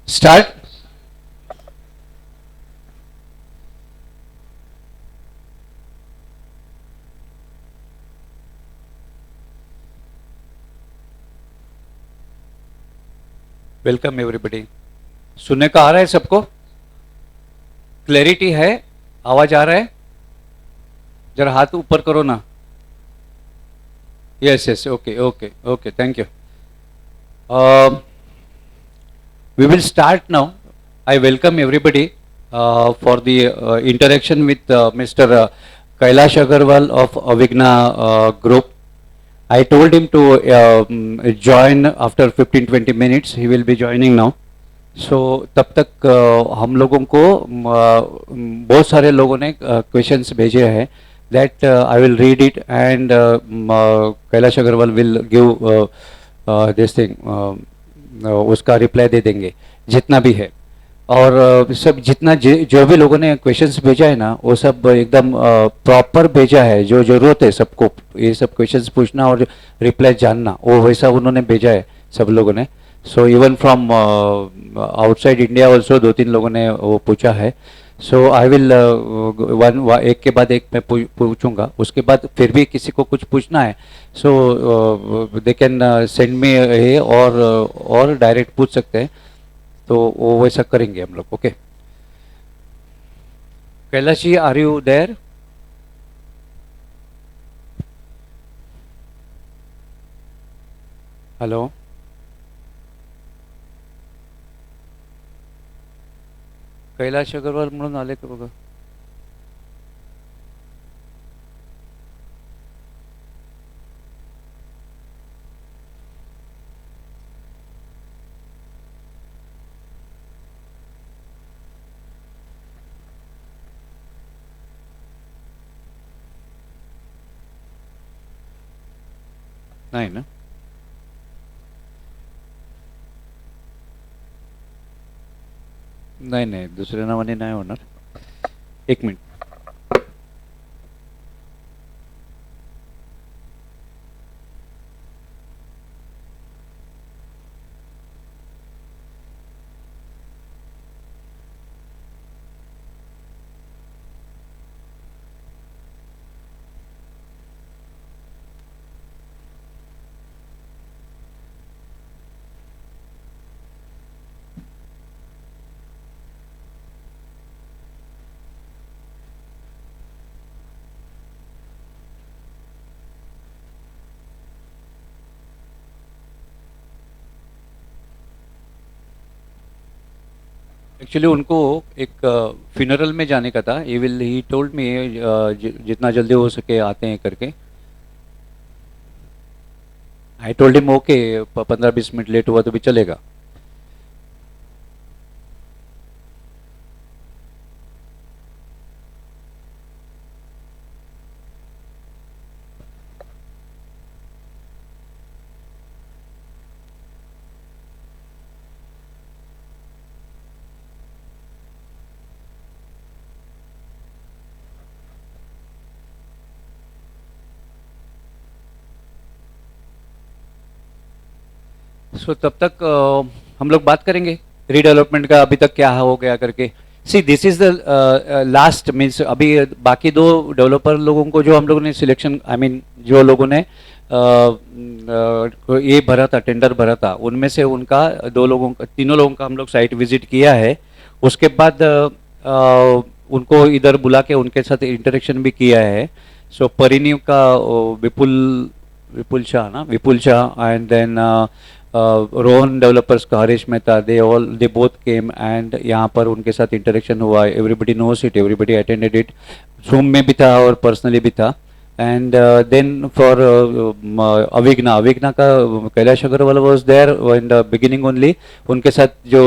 Start. Welcome everybody. सुनने का आ रहा है सबको? क्लैरिटी है? आवाज आ रहा है? जरा हाथ ऊपर करो ना। Yes yes, okay okay okay, thank you. We will start now. I welcome everybody for the interaction with Mr. Kailash Agarwal of Avigna Group. I told him to join after 15-20 minutes. He will be joining now. So तब तक हम लोगों को बहुत सारे लोगों ने questions भेजे हैं. That I will read it and Kailash Agarwal will give this thing. उसका रिप्लाई दे देंगे जितना भी है। और सब जितना जो भी लोगों ने क्वेश्चंस भेजा है ना, वो सब एकदम प्रॉपर भेजा है। जो जरूरत है सबको ये सब क्वेश्चंस पूछना और रिप्लाई जानना, वो वैसा उन्होंने भेजा है सब लोगों ने। So even from outside India also 2-3 लोगों ने वो पूछा है। सो आई विल एक के बाद एक मैं पूछूंगा। उसके बाद फिर भी किसी को कुछ पूछना है सो दे कैन सेंड मी है और डायरेक्ट पूछ सकते हैं, तो वो वैसा करेंगे हम लोग। Okay, Kailash ji, are you there? Hello, Kailash Agarwal म्हणून आले का बघा? नाही ना? नाही नाही, दुसऱ्या नावाने नाही होणार. एक मिनिट. एक्चुअली उनको एक फ्यूनरल में जाने का था। ही टोल्ड मी जितना जल्दी हो सके आते हैं करके। I told him okay, 15-20 minute late हुआ तो भी चलेगा। सो तब तक हम लोग बात करेंगे रीडेवलपमेंट का अभी तक क्या हो गया करके। See this is the last means अभी बाकी 2 डेवलपर लोगों को जो हम लोगों ने सिलेक्शन जो लोगों ने ये भरा था, टेंडर भरा था, उनमें से उनका 3 लोगों का हम लोग साइट विजिट किया है। उसके बाद उनको इधर बुला के उनके साथ इंटरेक्शन भी किया है। सो परिनीव का Vipul Shah and then Rohan developers का Harish Mehta, they both came and यहाँ पर उनके साथ इंटरेक्शन हुआ। Everybody knows it, everybody attended it, Zoom में भी था और पर्सनली भी था। एंड देन फॉर अविग्ना का Kailash Agarwal was there in the beginning only. उनके साथ जो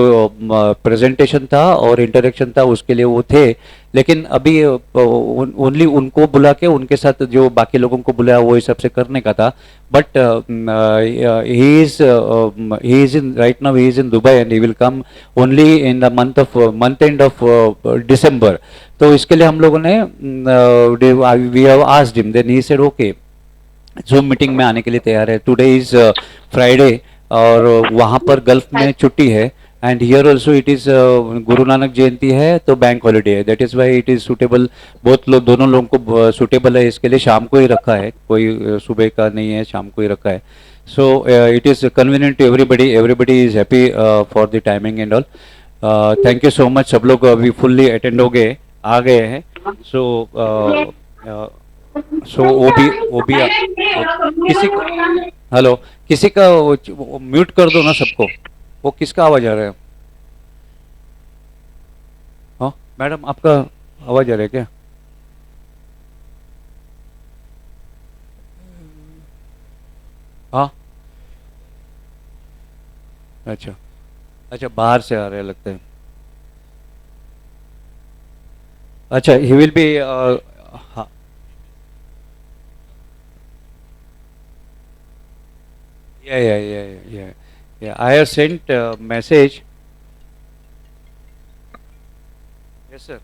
प्रेजेंटेशन था और इंटरेक्शन था उसके लिए वो थे, लेकिन अभी ओनली उनको बुला के उनके साथ जो बाकी लोगों को बुलाया वो हिसाब से करने का था। But he is in right now, he is in Dubai and he will come only in the month end of December. तो इसके लिए हम लोगों ने we have asked him, then he said okay, Zoom meeting में आने के लिए तैयार है। टुडे इज फ्राइडे और वहाँ पर गल्फ में छुट्टी है and here also it is Guru Nanak Jayanti है तो बैंक हॉलीडे है, that is why it is suitable, बहुत लोग दोनों लोगों को suitable है, इसके लिए शाम को ही रखा है, कोई सुबह का नहीं है, शाम को ही रखा है. So it is convenient to everybody, everybody is happy for the timing and all. Thank you so much. सब लोग अभी fully attend हो गए, आ गए हैं. So so वो भी किसी को, हेलो, किसी का म्यूट कर दो ना सबको. वो किसका आवाज आ रहा है? हाँ मैडम, आपका आवाज आ रहा है क्या? हाँ, अच्छा अच्छा, बाहर से आ रहे हैं लगता है. अच्छा, ही विल बी, हाँ, yeah, I have sent message. Yes sir.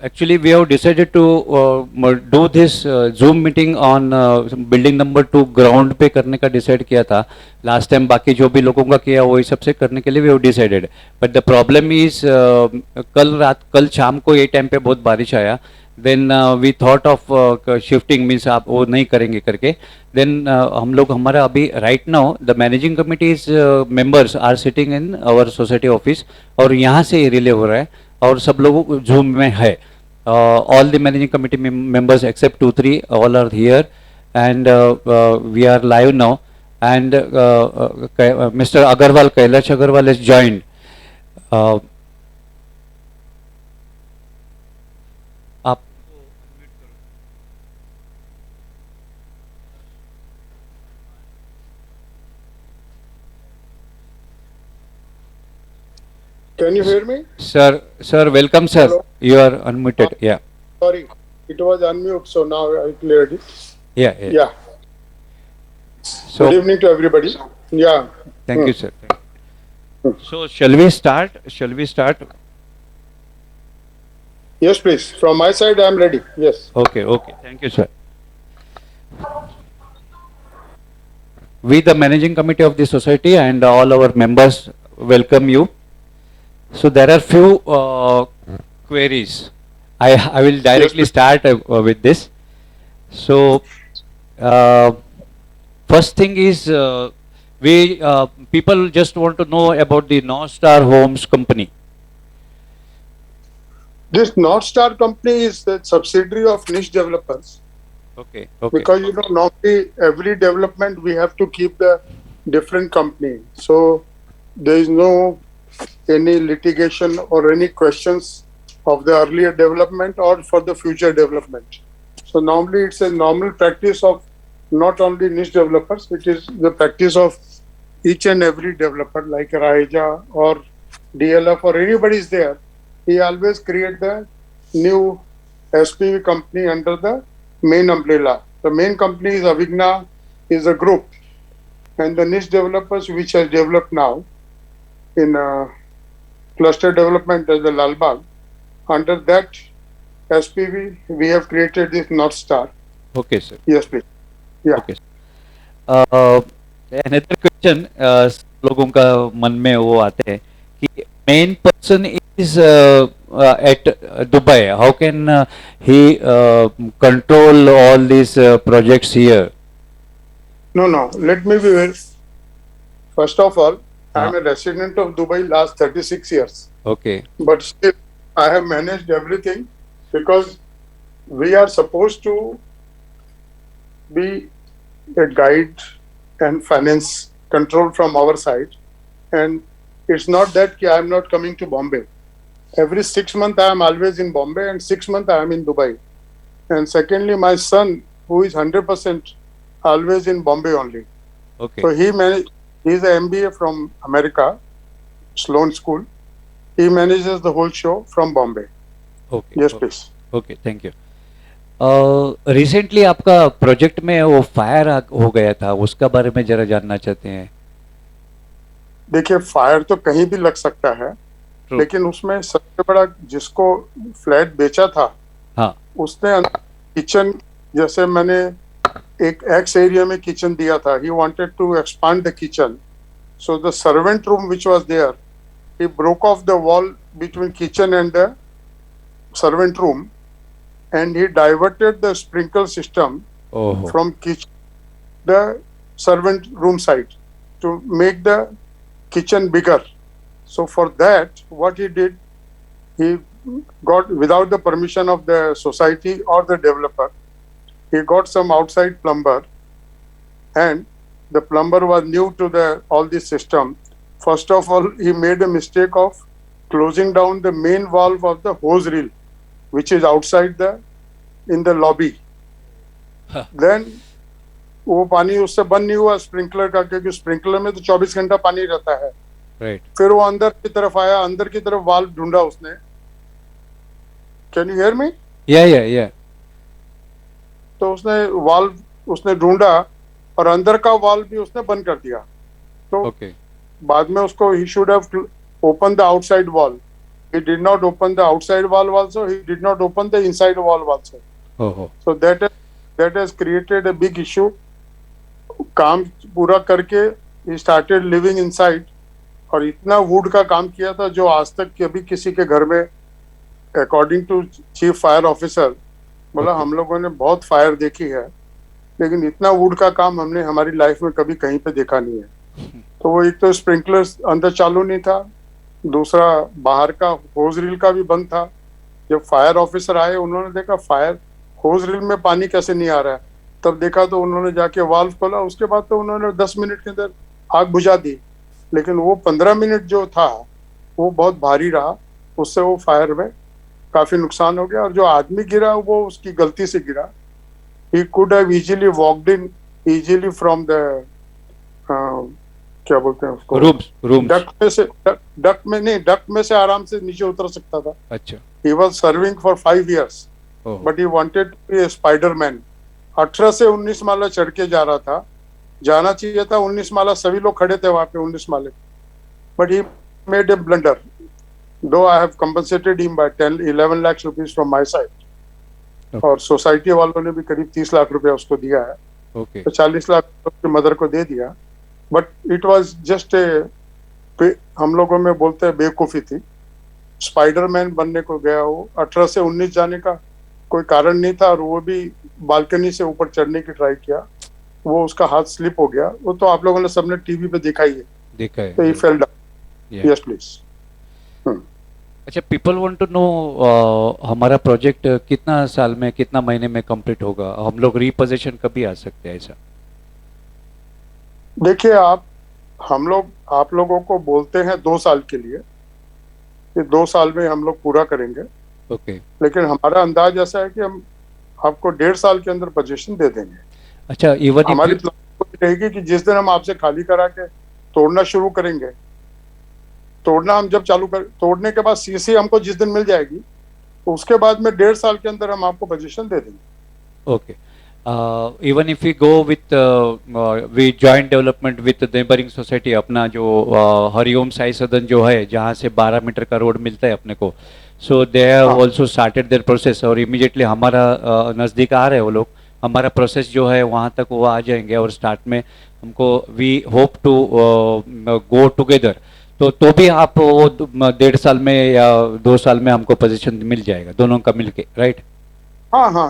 Actually, we have decided to do this Zoom meeting on building number 2 ground पे करने का decide किया था. Last time बाकी जो भी लोगों का किया वही सबसे करने के लिए we have decided. But the problem is कल शाम को ये टाइम पे बहुत बारिश आया. Then we thought of shifting, means आप वो नहीं करेंगे करके. Then हम लोग हमारा अभी right now the managing committee's members are sitting in our society office और यहाँ से रिले हो रहा है और सब लोग जूम में है. All the managing committee members except 2-3 all are here and we are live now and mister Agarwal, Kailash Agarwal is joined. आप Can you hear me? Sir, welcome sir. Hello. You are unmuted. Yeah. Sorry, it was unmute, so now I cleared it. Yeah. Yeah. So Good evening to everybody. Yeah. thank you sir. So shall we start? Yes, please. From my side, I am ready. Yes. Okay. Thank you, sir. We, the managing committee of the society and all our members, welcome you. So there are few queries. I will directly start with this. So first thing is people just want to know about the North Star Homes company. This North Star company is the subsidiary of niche developers. Okay. Because normally every development we have to keep the different company. So there is no any litigation or any questions of the earlier development or for the future development. So normally it's a normal practice of not only niche developers, it is the practice of each and every developer like Raija or DLF or anybody is there. He always create the new SPV company under the main umbrella. The main company is Avigna, is a group, and the niche developers which has developed now in cluster development as the Lalbagh. Under that SPV, we have created this North Star. Okay, sir. Yes, please. Yeah. Okay. Another question लोगों का मन में वो आते हैं कि main person is at Dubai. How can he control all these projects here? No, no. Let me be very. First of all, I am Ah. a resident of Dubai last 36 years, Okay. but still I have managed everything because we are supposed to be a guide and finance control from our side. And it's not that I am not coming to Bombay. Every 6 months I am always in Bombay, and 6 months I am in Dubai. And secondly, my son, who is 100% always in Bombay only. Okay. So he's an MBA from America, Sloan School. He manages the whole show from Bombay. Okay. Yes, please. Okay, thank you. Recently आपका project में वो fire हो गया था, उसका बारे में जरा जानना चाहते हैं। देखिए, फायर तो कहीं भी लग सकता है, True. लेकिन उसमें सबसे बड़ा जिसको फ्लैट बेचा था, हाँ। उसने किचन, जैसे मैंने एक एक्स एरिया में किचन दिया था, he wanted to expand the kitchen, so the servant room which was there, he broke off the wall between kitchen and the servant room, and he diverted the sprinkler system ओहो। from kitchen the servant room side to make the kitchen bigger. So for that, what he did, he got, without the permission of the society or the developer, he got some outside plumber, and the plumber was new to the all this system. First of all, he made a mistake of closing down the main valve of the hose reel, which is outside the in the lobby. Huh. Then वो पानी उससे बंद नहीं हुआ sprinkler का, क्योंकि sprinkler में तो 24 घंटा पानी रहता है। राइट। फिर वो अंदर की तरफ आया, अंदर की तरफ वाल्व ढूंढा उसने। Can you hear me? या। तो उसने वाल्व उसने ढूंढा और अंदर का वाल्व भी उसने बंद कर दिया। तो ओके। बाद में उसको he should have opened the outside wall. He did not open the outside valve also. He did not open the inside valve also. ओहो। So that has created a big issue. काम पूरा करके he started living inside, और इतना would का काम किया था जो आज तक कभी किसी के घर में, according to chief fire officer, बोला हम लोगों ने बहुत फायर देखी है, लेकिन इतना वुड का काम हमने हमारी लाइफ में कभी कहीं पे देखा नहीं है। तो वो एक तो स्प्रिंकलर अंदर चालू नहीं था, दूसरा बाहर का होज रील का भी बंद था। जब फायर ऑफिसर आए, उन्होंने देखा फायर होज रील में पानी कैसे नहीं आ रहा है, तब देखा तो उन्होंने जाके वाल्व खोला। उसके बाद तो उन्होंने 10 मिनट के अंदर आग बुझा दी, लेकिन वो 15 मिनट जो था वो बहुत भारी रहा, उससे वो फायर में काफी नुकसान हो गया। और जो आदमी गिरा वो उसकी गलती से गिरा। He could have easily walked in easily from the क्या बोलते हैं उसको, रूम्स। डक्ट में से आराम से नीचे उतर सकता था। अच्छा। He was serving for 5 years, but he wanted to be a Spiderman. 18 से 19 माला चढ़ के जा रहा था, जाना चाहिए था 19 माला, सभी लोग खड़े थे वहां पे 19 माले, but he made a blunder. Though I have compensated him by 10-11 lakh rupees from my side, और सोसाइटी वालों ने भी करीब 30 लाख रुपया उसको दिया है। ओके। तो 40 लाख उसकी मदर को दे दिया, but it was just a, हम लोगों में बोलते हैं बेवकूफी थी। स्पाइडरमैन बनने को गया वो, 18 से 19 जाने का कोई कारण नहीं था, और वो भी बालकनी से ऊपर चढ़ने की ट्राई किया, वो उसका हाथ स्लिप हो गया। वो तो आप लोगों ने सबने टीवी पे देखा ही है। देखा है। तो ही फेल डाउन। Yes please. अच्छा, पीपल वांट टू नो हमारा प्रोजेक्ट कितना साल में, कितना महीने में कंप्लीट होगा? हम लोग रीपोजीशन कभी आ सकते हैं ऐसा? देखिए, हम लोग आप लोगों को बोलते हैं 2 साल के लिए, कि 2 साल में हम लोग पूरा करेंगे। ओके। लेकिन हमारा अंदाज ऐसा है कि हम आपको 1.5 साल के अंदर पोजीशन दे देंगे। अच्छा, इवन हमारी प्लान रहेगी कि जिस दिन हम आपसे खाली करा के तोड़ना शुरू करेंगे, तोड़ना हम जब चालू कर, तोड़ने के बाद सीसी हमको जिस दिन मिल जाएगी, उसके बाद में 1.5 साल के अंदर हम आपको पोजीशन दे देंगे। Okay. Even if we go with we joint development with neighbouring society, अपना जो हरिओम साई सदन जो है, जहाँ से 12 मीटर का रोड मिलता है अपने को, so they have also started their process, और इमीडिएटली हमारा नज़दीक आ रहे हैं वो लोग, हमारा प्रोसेस जो है वहाँ तक वो आ जाएंगे, और स्टार्ट में हमको we hope to go together. तो भी आप वो 1.5 साल में या 2 साल में हमको पोजीशन मिल जाएगा दोनों का मिलके, राइट? हाँ हाँ,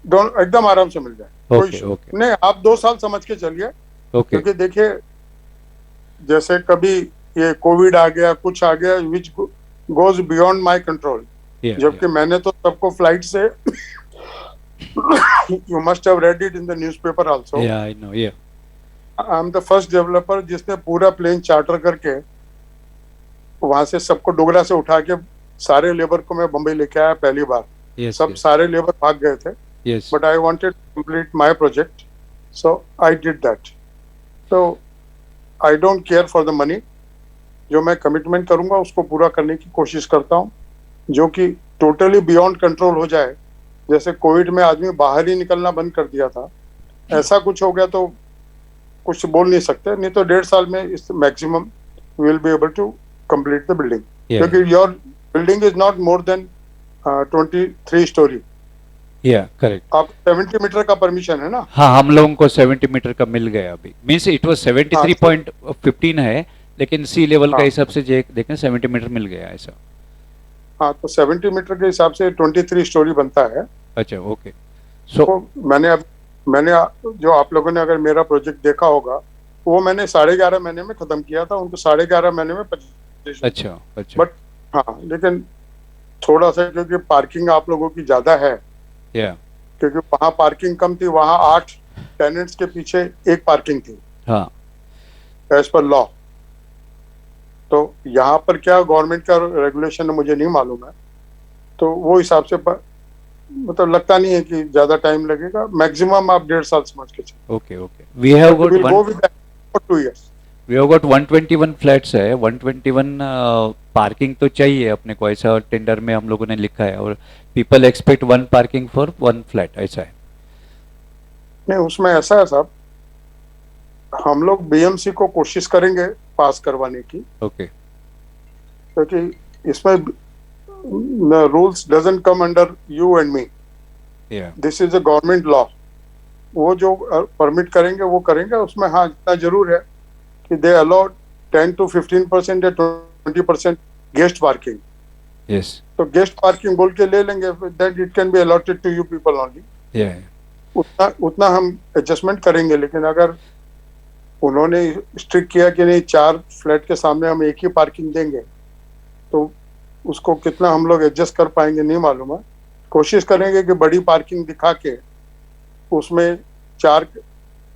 दोनों एकदम आराम से मिल जाए, कोई ओके इशू ओके नहीं। आप 2 साल समझ के चलिए, ओके क्योंकि देखिए जैसे कभी ये कोविड आ गया, कुछ आ गया which goes beyond my control, जबकि मैंने तो सबको फ्लाइट से you must have read it in the newspaper also, या आई नो, या I am the first developer जिसने पूरा प्लेन चार्टर करके वहां से सबको डोगरा से उठा के सारे लेबर को मैं बम्बई लेके आया पहली बार। यस सब सारे लेबर भाग गए थे, yes but I wanted to complete my project, so I did that. So I don't care for the money. जो मैं कमिटमेंट करूंगा उसको पूरा करने की कोशिश करता हूँ, जो कि टोटली बियॉन्ड कंट्रोल हो जाए। जैसे कोविड में आदमी बाहर ही निकलना बंद कर दिया था, ऐसा कुछ हो गया तो कुछ बोल नहीं सकते। नहीं तो 1.5 साल में इस maximum will be able to complete the building, क्योंकि your building is not more than 23 story. Yeah correct. आप 70 मीटर का परमिशन है ना? हाँ, हम लोगों को 70 मीटर का मिल गया अभी, मीन्स इट वाज 73.15 है, लेकिन सी लेवल का हाँ। हिसाब से देखें 70 मीटर मिल गया ऐसा। हाँ, तो 70 मीटर के हिसाब से 23 स्टोरी बनता है। अच्छा ओके। सो तो मैंने जो आप लोगों ने अगर मेरा प्रोजेक्ट देखा होगा, वो मैंने 11.5 महीने में खत्म किया था, उनको 11.5 महीने में 25। अच्छा अच्छा। बट हाँ, लेकिन थोड़ा सा क्योंकि पार्किंग आप लोगों की ज्यादा है, या क्योंकि वहाँ पार्किंग कम थी, वहाँ 8 टेनेंट्स के पीछे एक पार्किंग थी हाँ एज पर लॉ। तो यहाँ पर क्या गवर्नमेंट का रेगुलेशन है मुझे नहीं मालूम है, तो वो हिसाब से मतलब लगता नहीं है कि ज्यादा टाइम लगेगा। मैक्सिमम आप 1.5 साल समझ के चलिए। Okay okay. We have got We'll go with that for 2 years. 121 flats है, 121 पार्किंग तो चाहिए अपने को, ऐसा टेंडर में हम लोगों ने लिखा है, और people expect 1 parking for 1 flat, ऐसा है। नहीं, उसमें ऐसा है साहब, हम लोग बीएमसी को कोशिश करेंगे पास करवाने की, ओके क्योंकि इसमें rules doesn't come under you and me, yeah this is a government law. वो जो परमिट करेंगे वो करेंगे। उसमें हाँ इतना जरूर है कि दे अलाउ 10 to 15% या 20% गेस्ट पार्किंग। यस तो गेस्ट पार्किंग बोल के ले लेंगे, that it can be allotted to you people only. या उतना हम एडजस्टमेंट करेंगे। लेकिन अगर उन्होंने स्ट्रिक्ट किया कि नहीं 4 फ्लैट के सामने हम एक ही पार्किंग देंगे, तो उसको कितना हम लोग एडजस्ट कर पाएंगे नहीं मालूम है। कोशिश करेंगे कि बड़ी पार्किंग दिखा के उसमें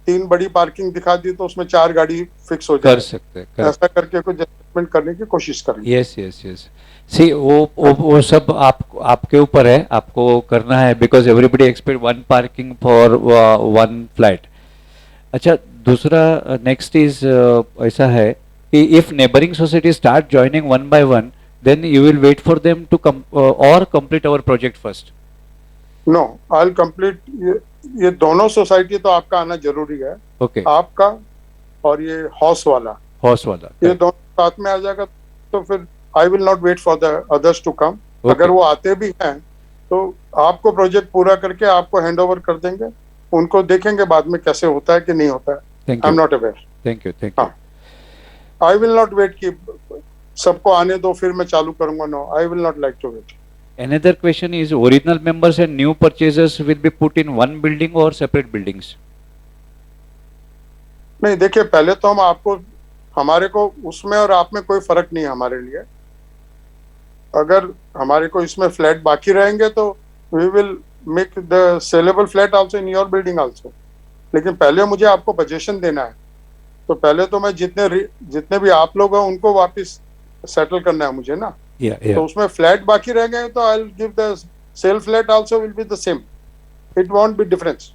3 बड़ी पार्किंग दिखा दी तो उसमें 4 गाड़ी फिक्स हो कर जाए, सकते हैं। ऐसा करके कुछ एडजस्टमेंट करने की कोशिश करेंगे। Yes yes yes. सी वो सब आपके ऊपर है, आपको करना है, because everybody expect 1 parking for 1 flat. अच्छा, दूसरा नेक्स्ट इज ऐसा है कि if neighboring society start joining 1 by 1, then you will wait for them to or complete our project first. No, I will complete. ये दोनों सोसाइटी तो आपका आना जरूरी है। ओके। आपका और ये हाउस वाला, हॉर्स वाला, ये दोनों साथ में आ जाएगा तो फिर I will not wait for the others to come. अगर वो आते भी हैं तो आपको प्रोजेक्ट पूरा करके आपको हैंड ओवर कर देंगे, उनको देखेंगे बाद में कैसे होता है कि नहीं होता है। Thank I am you not aware. Thank you thank you. I will not wait कि सबको आने दो फिर मैं चालू करूंगा। No, I will not like to wait. Another question is, original members and new purchasers will be put in one building or separate buildings? नहीं, देखिए पहले तो हमारे को उसमें और आप में कोई फर्क नहीं है हमारे लिए। अगर हमारे को इसमें फ्लैट बाकी रहेंगे तो we will make the saleable flat also in your building also. लेकिन पहले मुझे आपको पोजीशन देना है, तो पहले तो मैं जितने भी आप लोग हैं उनको वापस सेटल करना है मुझे ना। तो उसमें फ्लैट बाकी रह गए तो I will give the sale flat also will be the same, it won't be difference.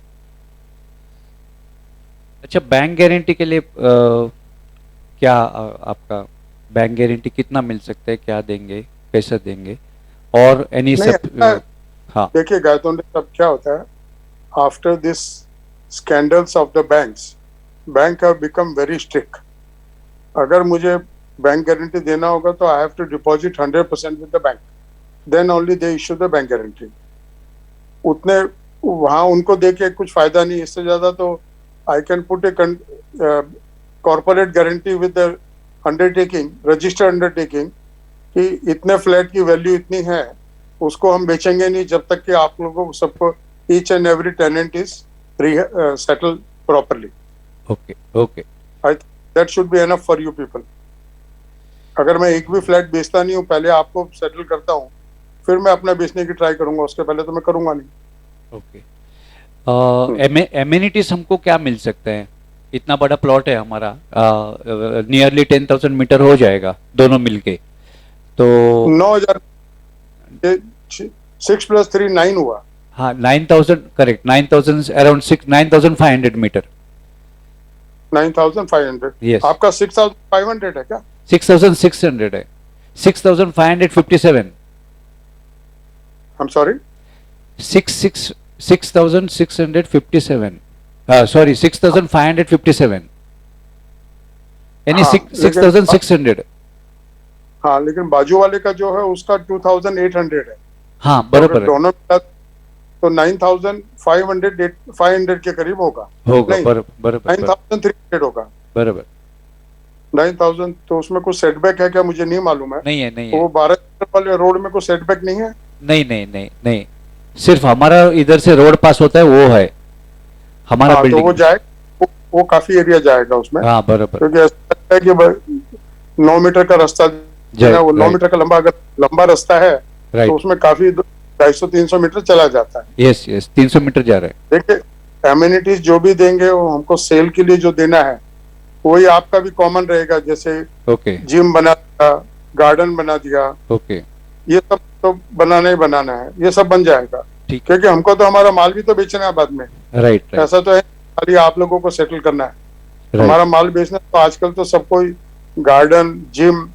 अच्छा, बैंक गारंटी के लिए क्या आपका बैंक गारंटी कितना मिल सकता है, क्या देंगे, कैसे देंगे, और एनी सब? हाँ, देखिए गायतोंडे सब क्या होता है, after this scandals of the banks, bank have become very strict. अगर मुझे बैंक गारंटी देना होगा तो I have to deposit 100% with the bank, then only they issue the bank guarantee. उतने वहां उनको देके कुछ फायदा नहीं, इससे ज्यादा तो I can put a corporate guarantee with the undertaking, registered undertaking, कि इतने फ्लैट की वैल्यू इतनी है, उसको हम बेचेंगे नहीं जब तक कि आप लोगों को सबको each and every tenant is settle properly. Okay okay. I that should be enough for you people. अगर मैं एक भी फ्लैट बेचता नहीं हूँ, पहले आपको सेटल करता हूँ, फिर मैं अपना बेचने की ट्राई करूंगा, उसके पहले तो मैं करूंगा नहीं. ओके. एमिनिटीज हमको क्या मिल सकते हैं? इतना बड़ा प्लॉट है हमारा, नियरली 10,000 मीटर हो जाएगा दोनों मिलके. तो 9,000, 6 + 3 9 हुआ. हाँ 9,000 करेक्ट. 9,000 around 9,500 metre. 9,500. Yes. आपका 6,500 है क्या? 6,600 है. 6,557. I'm sorry. 6,657. Sorry, 6,557. यानी हाँ, 6,600. हाँ, लेकिन बाजू वाले का जो है उसका 2,800 है. हाँ तो अगर बराबर है. दोनों मिला तो 9,500 के करीब होगा. होगा नहीं, बराबर 9,300 होगा. बराबर. 9,000. तो उसमें कुछ सेटबैक है क्या, मुझे नहीं मालूम है. नहीं है नहीं वो है. 12 वाले रोड में कोई सेटबैक नहीं है. नहीं नहीं नहीं नहीं. सिर्फ हमारा इधर से रोड पास होता है वो है हमारा हाँ, तो बिल्डिंग. वो जाए, वो काफी एरिया जाएगा उसमें. हाँ बराबर. क्योंकि ऐसा लगता है कि 9 मीटर का रास्ता जो है, वो 9 मीटर का लंबा, अगर लंबा रास्ता है तो राइट. उसमें काफी 250-300 मीटर चला जाता है. यस यस 300 मीटर जा रहा है. देखिए, एमिनिटीज जो भी देंगे वो हमको सेल के लिए जो देना है वही आपका भी कॉमन रहेगा. जैसे ओके जिम बना दिया, गार्डन बना दिया, ओके. ये सब तो बनाना ही बनाना है, ये सब बन जाएगा. ठीक. क्योंकि हमको तो हमारा माल भी तो बेचना है बाद में. राइट राइट ऐसा तो है खाली आप लोगों को सेटल करना है. राइट. हमारा माल बेचना तो आजकल तो सबको गार्डन, जिम,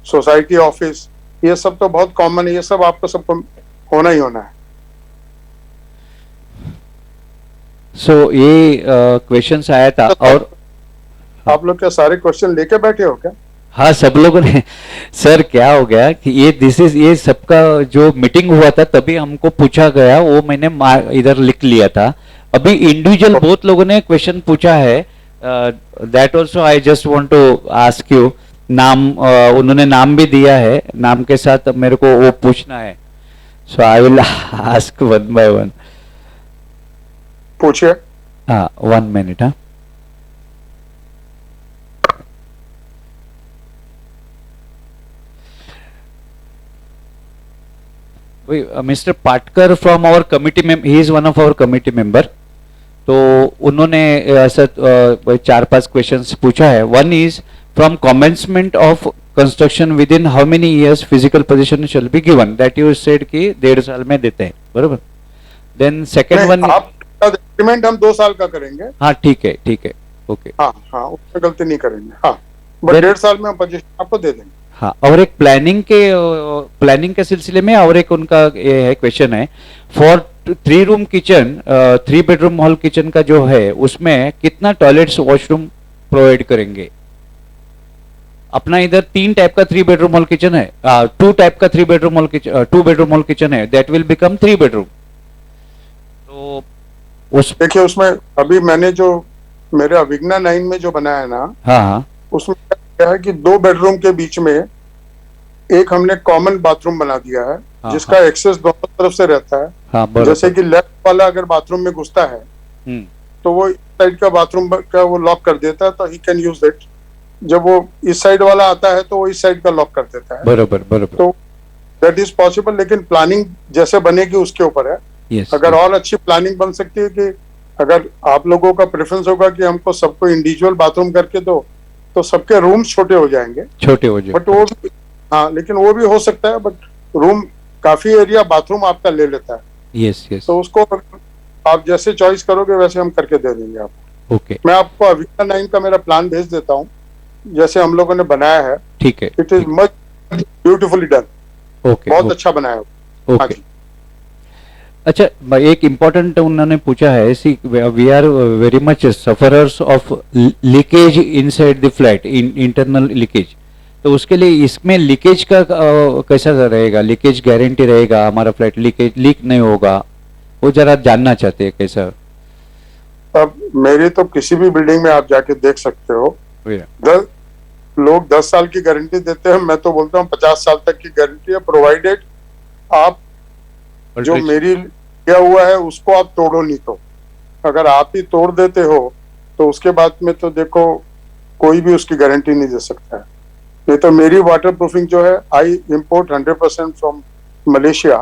सोसाइटी, ऑफिस, ये सब तो बहुत कॉमन है. ये सब आपको सबको होना ही होना है. सो ये क्वेश्चंस आया था. और आप लोग क्या सारे क्वेश्चन लेके बैठे हो क्या? हाँ सब लोगों ने. सर क्या हो गया कि ये सबका जो मीटिंग हुआ था तभी हमको पूछा गया, वो मैंने इधर लिख लिया था. अभी इंडिविजुअल बहुत लोगों ने क्वेश्चन पूछा है. That also I just want to ask you. नाम उन्होंने नाम भी दिया है, नाम के साथ मेरे को वो पूछना है. So I will ask one by one. पूछिए. हाँ 1 मिनट. हाँ mister Patkar from our committee member, he is one of our committee member. तो उन्होंने ऐसा 4-5 क्वेश्चंस पूछा है. One is from commencement of construction within how many years physical position shall be given. That you said कि 1.5 साल में देते हैं बराबर. देन सेकंड वन, आपका एग्रीमेंट हम 2 साल का करेंगे. हाँ ठीक है ओके. हाँ हाँ, उसमें गलती नहीं करेंगे. हाँ, बट 1.5 साल में हम पोजीशन आपको दे देंगे. हाँ. और एक प्लानिंग के सिलसिले में और एक उनका ये है क्वेश्चन है. For 3 room kitchen, 3 bedroom hall kitchen का जो है उसमें कितना टॉयलेट्स वॉशरूम प्रोवाइड करेंगे? अपना इधर 3 टाइप का 3 बेडरूम हॉल किचन है, 2 टाइप का 3 bedroom hall kitchen, 2 bedroom hall kitchen है. That will become 3 bedroom. तो उस देखिए, उसमें अभी मैंने जो मेरे अविग्ना 9 में जो बनाया है ना, हाँ उसमें क्या है कि 2 बेडरूम के बीच में एक हमने कॉमन बाथरूम बना दिया है. हाँ, जिसका एक्सेस दोनों तरफ से रहता है. हाँ जैसे कि लेफ्ट वाला अगर बाथरूम में घुसता है तो वो इस साइड का बाथरूम का वो लॉक कर देता है, तो ही कैन यूज इट. जब वो इस साइड वाला आता है तो वो इस साइड का लॉक कर देता है. बराबर. तो दैट इज पॉसिबल, लेकिन प्लानिंग जैसे बनेगी उसके ऊपर है. yes, अगर और अच्छी प्लानिंग बन सकती है कि अगर आप लोगों का प्रेफरेंस होगा कि हमको सबको इंडिविजुअल बाथरूम करके दो, तो सबके रूम्स छोटे हो जाएंगे. छोटे हो जाए. बट वो भी, हाँ, लेकिन वो भी हो सकता है. बट रूम काफी एरिया बाथरूम आपका ले लेता है. यस तो उसको आप जैसे चॉइस करोगे वैसे हम करके दे देंगे आपको. ओके मैं आपको अविग्ना 9 का मेरा प्लान भेज देता हूँ, जैसे हम लोगों ने बनाया है. ठीक है. It is much beautifully done. Okay बहुत अच्छा बनाया है. हाँ ओके. जी. अच्छा, एक इम्पोर्टेंट उन्होंने पूछा है, see we are very much sufferers of leakage inside the flat, internal leakage. तो उसके लिए इसमें लीकेज का कैसा रहेगा? लीकेज गारंटी रहेगा? हमारा फ्लैट लीक नहीं होगा? वो जरा जानना चाहते हैं कैसा. अब मेरी तो किसी भी बिल्डिंग में आप जाके देख सकते हो. लोग 10 साल की गारंटी देते हैं, मैं तो बोलता हूँ 50 साल तक की गारंटी है, प्रोवाइडेड आप जो Alteration. मेरी किया हुआ है उसको आप तोड़ो नहीं तो। अगर आप ही तोड़ देते हो तो उसके बाद में तो देखो कोई भी उसकी गारंटी नहीं दे सकता है। नहीं तो मेरी वाटर प्रूफिंग जो है, आई इम्पोर्ट 100% फ्रॉम मलेशिया,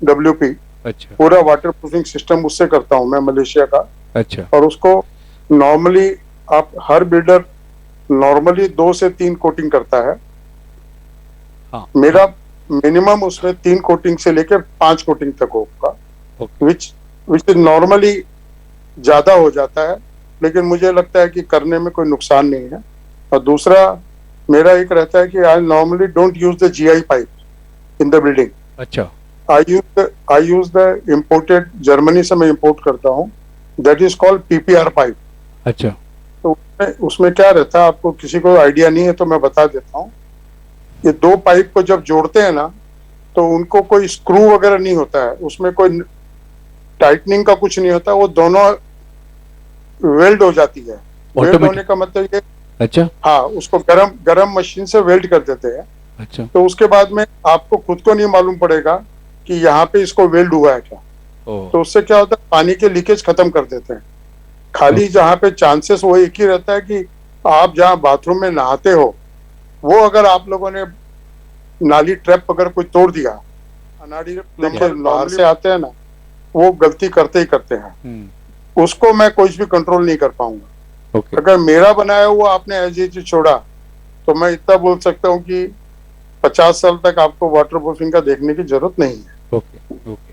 WP। अच्छा पूरा वाटर प्रूफिंग सिस्टम उससे करता हूँ मैं, मलेशिया का। अच्छा और उसको नॉर्मली आप हर बिल्डर नॉर्मली 2 से 3 कोटिंग करता है। हाँ मेरा मिनिमम उसमें 3 कोटिंग से लेकर 5 कोटिंग तक होगा, ओके विच विच नॉर्मली ज्यादा हो जाता है, लेकिन मुझे लगता है कि करने में कोई नुकसान नहीं है। और दूसरा मेरा एक रहता है कि I normally don't use the GI pipe in the building. अच्छा आई यूज द इम्पोर्टेड, जर्मनी से मैं इम्पोर्ट करता हूँ, that is called PPR pipe. अच्छा तो उसमें क्या रहता है, आपको किसी को आइडिया नहीं है तो मैं बता देता हूँ। ये 2 पाइप को जब जोड़ते हैं ना, तो उनको कोई स्क्रू वगैरह नहीं होता है, उसमें कोई टाइटनिंग का कुछ नहीं होता, वो दोनों वेल्ड हो जाती है। Weld Automatic. होने का मतलब ये, अच्छा हाँ, उसको गरम गरम मशीन से वेल्ड कर देते हैं। अच्छा तो उसके बाद में आपको खुद को नहीं मालूम पड़ेगा कि यहाँ पे इसको वेल्ड हुआ है क्या। ओ तो उससे क्या होता है, पानी के लीकेज खत्म कर देते हैं। खाली जहाँ पे चांसेस वो एक ही रहता है कि आप जहाँ बाथरूम में नहाते हो, वो अगर आप लोगों ने नाली ट्रैप अगर कोई तोड़ दिया, अनाड़ी प्लम्बर बाहर से आते हैं ना, वो गलती करते ही करते हैं, उसको मैं कुछ भी कंट्रोल नहीं कर पाऊंगा। ओके अगर मेरा बनाया हुआ आपने एज इट छोड़ा, तो मैं इतना बोल सकता हूँ कि 50 साल तक आपको वाटर प्रूफिंग का देखने की जरूरत नहीं है। ओके ओके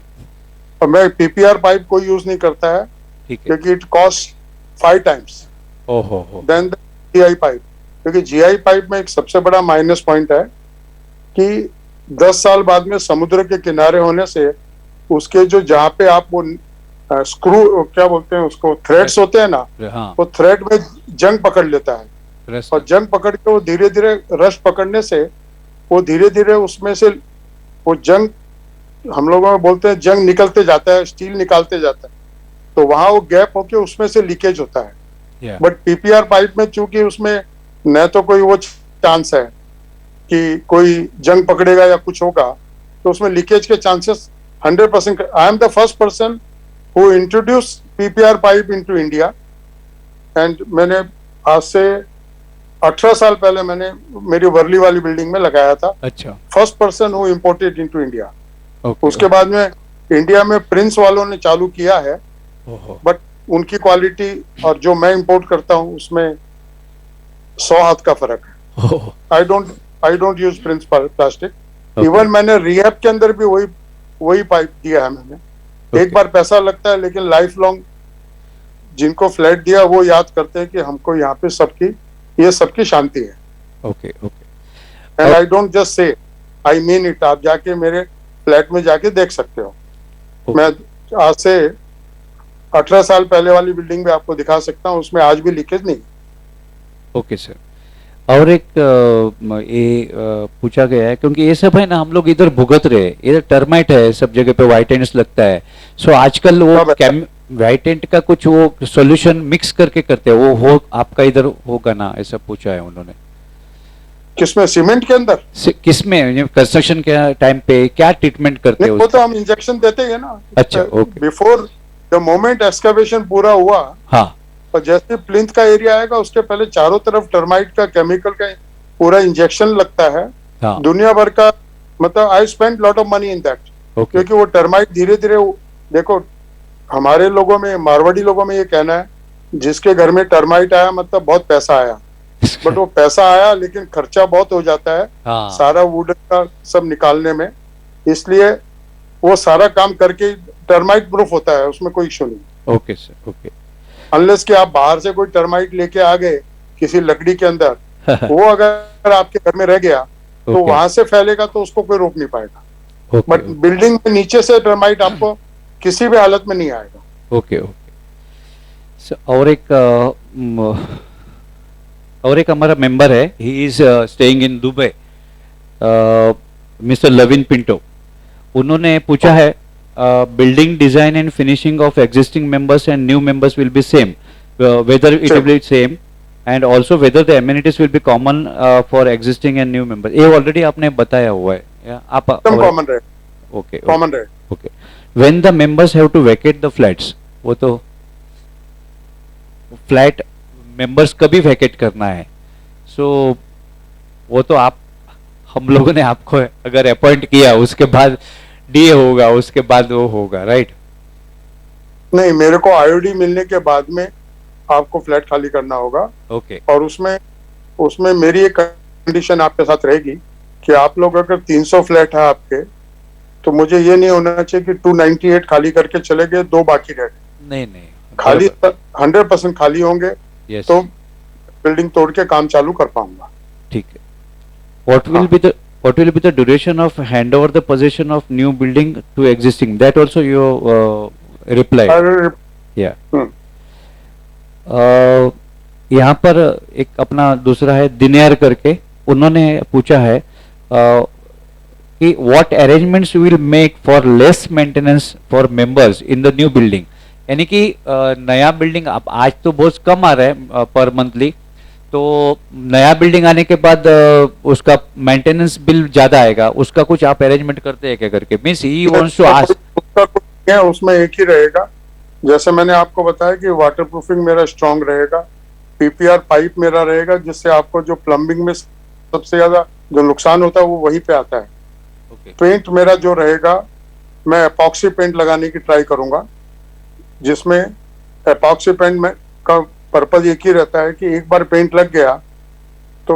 और मैं PPR पाइप कोई यूज नहीं करता है, ठीक है क्योंकि इट कॉस्ट 5 टाइम्स ओहो देन द GI पाइप। क्योंकि GI पाइप में एक सबसे बड़ा माइनस पॉइंट है कि 10 साल बाद में समुद्र के किनारे होने से उसके जो जहाँ पे आप वो स्क्रू क्या बोलते हैं उसको, थ्रेड्स होते हैं ना, हाँ वो थ्रेड में जंग पकड़ लेता है। rest- और जंग पकड़ के वो धीरे धीरे रश पकड़ने से वो धीरे धीरे उसमें से वो जंग, हम लोगों में बोलते हैं जंग निकलते जाता है, स्टील निकालते जाता है, तो वहां वो गैप होके उसमें से लीकेज होता है। yeah बट PPR पाइप में चूंकि उसमें न तो कोई वो चांस है कि कोई जंग पकड़ेगा या कुछ होगा, तो उसमें लीकेज के chances 100%। I am the first person who introduce PPR pipe into India. And मैंने आज से 18 साल पहले मैंने मेरी वर्ली वाली बिल्डिंग में लगाया था, अच्छा first person who imported into India. Okay उसके बाद में इंडिया में प्रिंस वालों ने चालू किया है, ओहो बट उनकी क्वालिटी और जो मैं इंपोर्ट करता हूँ उसमें 100 हाथ का फर्क है। ओहो I don't use Prince plastic. Okay. Even मैंने रिहैब के अंदर भी वही पाइप दिया है मैंने। Okay. एक बार पैसा लगता है, लेकिन लाइफ लॉन्ग जिनको फ्लैट दिया वो याद करते हैं कि हमको यहाँ पे ये सबकी शांति है। Okay okay and I don't just say, I mean it. आप जाके मेरे फ्लैट में जाके देख सकते हो। Okay. मैं आज से 18 साल पहले वाली बिल्डिंग में आपको दिखा सकता हूँ, उसमें आज भी लीकेज नहीं। ओके सर और एक पूछा गया है क्योंकि ये सब है ना हम लोग इधर भुगत रहे हैं, इधर टर्माइट है सब जगह पे, व्हाइट एंड्स लगता है। सो आजकल वो व्हाइट एंड का कुछ वो सॉल्यूशन मिक्स करके करते हैं, वो हो आपका इधर होगा ना, ऐसा पूछा है उन्होंने। किसमें, सीमेंट के अंदर? किसमें कंस्ट्रक्शन के टाइम पे क्या ट्रीटमेंट करते नहीं, हो? वो तो हम इंजेक्शन देते हैं ना। अच्छा, okay. Before the moment excavation पूरा हुआ, हाँ और जैसे प्लिंथ का एरिया आएगा उसके पहले चारों तरफ टर्माइट का केमिकल का पूरा इंजेक्शन लगता है। हाँ दुनिया भर का, मतलब I spend lot of money in that, okay क्योंकि वो टर्माइट धीरे धीरे, देखो हमारे लोगों में, मारवाड़ी लोगों में ये कहना है, जिसके घर में टर्माइट आया मतलब बहुत पैसा आया। बट वो पैसा आया लेकिन खर्चा बहुत हो जाता है, हाँ सारा वुड का सब निकालने में। इसलिए वो सारा काम करके टर्माइट प्रूफ होता है, उसमें कोई इश्यू नहीं। ओके सर ओके अनलेस कि आप बाहर से कोई टर्माइट लेके आ गए किसी लकड़ी के अंदर, वो अगर आपके घर में रह गया तो Okay. वहां से फैलेगा तो उसको कोई रोक नहीं पाएगा। ओके बट बिल्डिंग में नीचे से टर्माइट आपको किसी भी हालत में नहीं आएगा। ओके ओके और एक हमारा मेंबर है, he is staying in Dubai, mister Lavin Pinto. उन्होंने पूछा है building design and finishing of existing members and new members will be same, whether it will be same and also whether the amenities will be common for existing and new members, ये already आपने बताया हुआ है या आप एकदम common रहे, okay common रहे। Okay when the members have to vacate the flats, वो तो फ्लैट मेंबर्स कभी वैकेट करना है, सो वो तो आप हम लोगों ने आपको अगर अपॉइंट किया उसके बाद डीए होगा, उसके बाद वो होगा, राइट? नहीं, मेरे को आईओडी मिलने के बाद में आपको फ्लैट खाली करना होगा। ओके और उसमें उसमें मेरी एक कंडीशन आपके साथ रहेगी कि आप लोग अगर 300 फ्लैट है आपके, तो मुझे ये नहीं होना चाहिए कि 298 खाली करके चले गए, 2 बाकी रह गए। नहीं नहीं खाली 100% खाली होंगे यस तो बिल्डिंग तोड़ के काम चालू कर पाऊंगा। ठीक है। what will be the what will be the duration of hand over the possession of new building to existing, that also you reply? और yeah हम्म, यहाँ पर एक अपना दूसरा है दिनेर करके, उन्होंने पूछा है कि what arrangements will make for less maintenance for members in the new building, यानी कि नया बिल्डिंग अब आज तो बहुत कम आ रहा है पर मंथली, तो नया बिल्डिंग आने के बाद उसका मेंटेनेंस बिल ज्यादा आएगा, उसका कुछ आप अरेंजमेंट करते हैं क्या करके, means he wants to ask. उसका कुछ नहीं है, उसमें एक ही रहेगा। जैसे मैंने आपको बताया कि वाटर प्रूफिंग मेरा स्ट्रांग रहेगा, पीपीआर पाइप मेरा रहेगा, जिससे आपको जो प्लम्बिंग में सबसे ज्यादा जो नुकसान होता है वो वहीं पे आता है। ओके पेंट मेरा जो रहेगा, मैं एपॉक्सी पेंट लगाने की ट्राई करूंगा, जिसमें एपॉक्सी पेंट में का पर्पज एक ही रहता है कि एक बार पेंट लग गया तो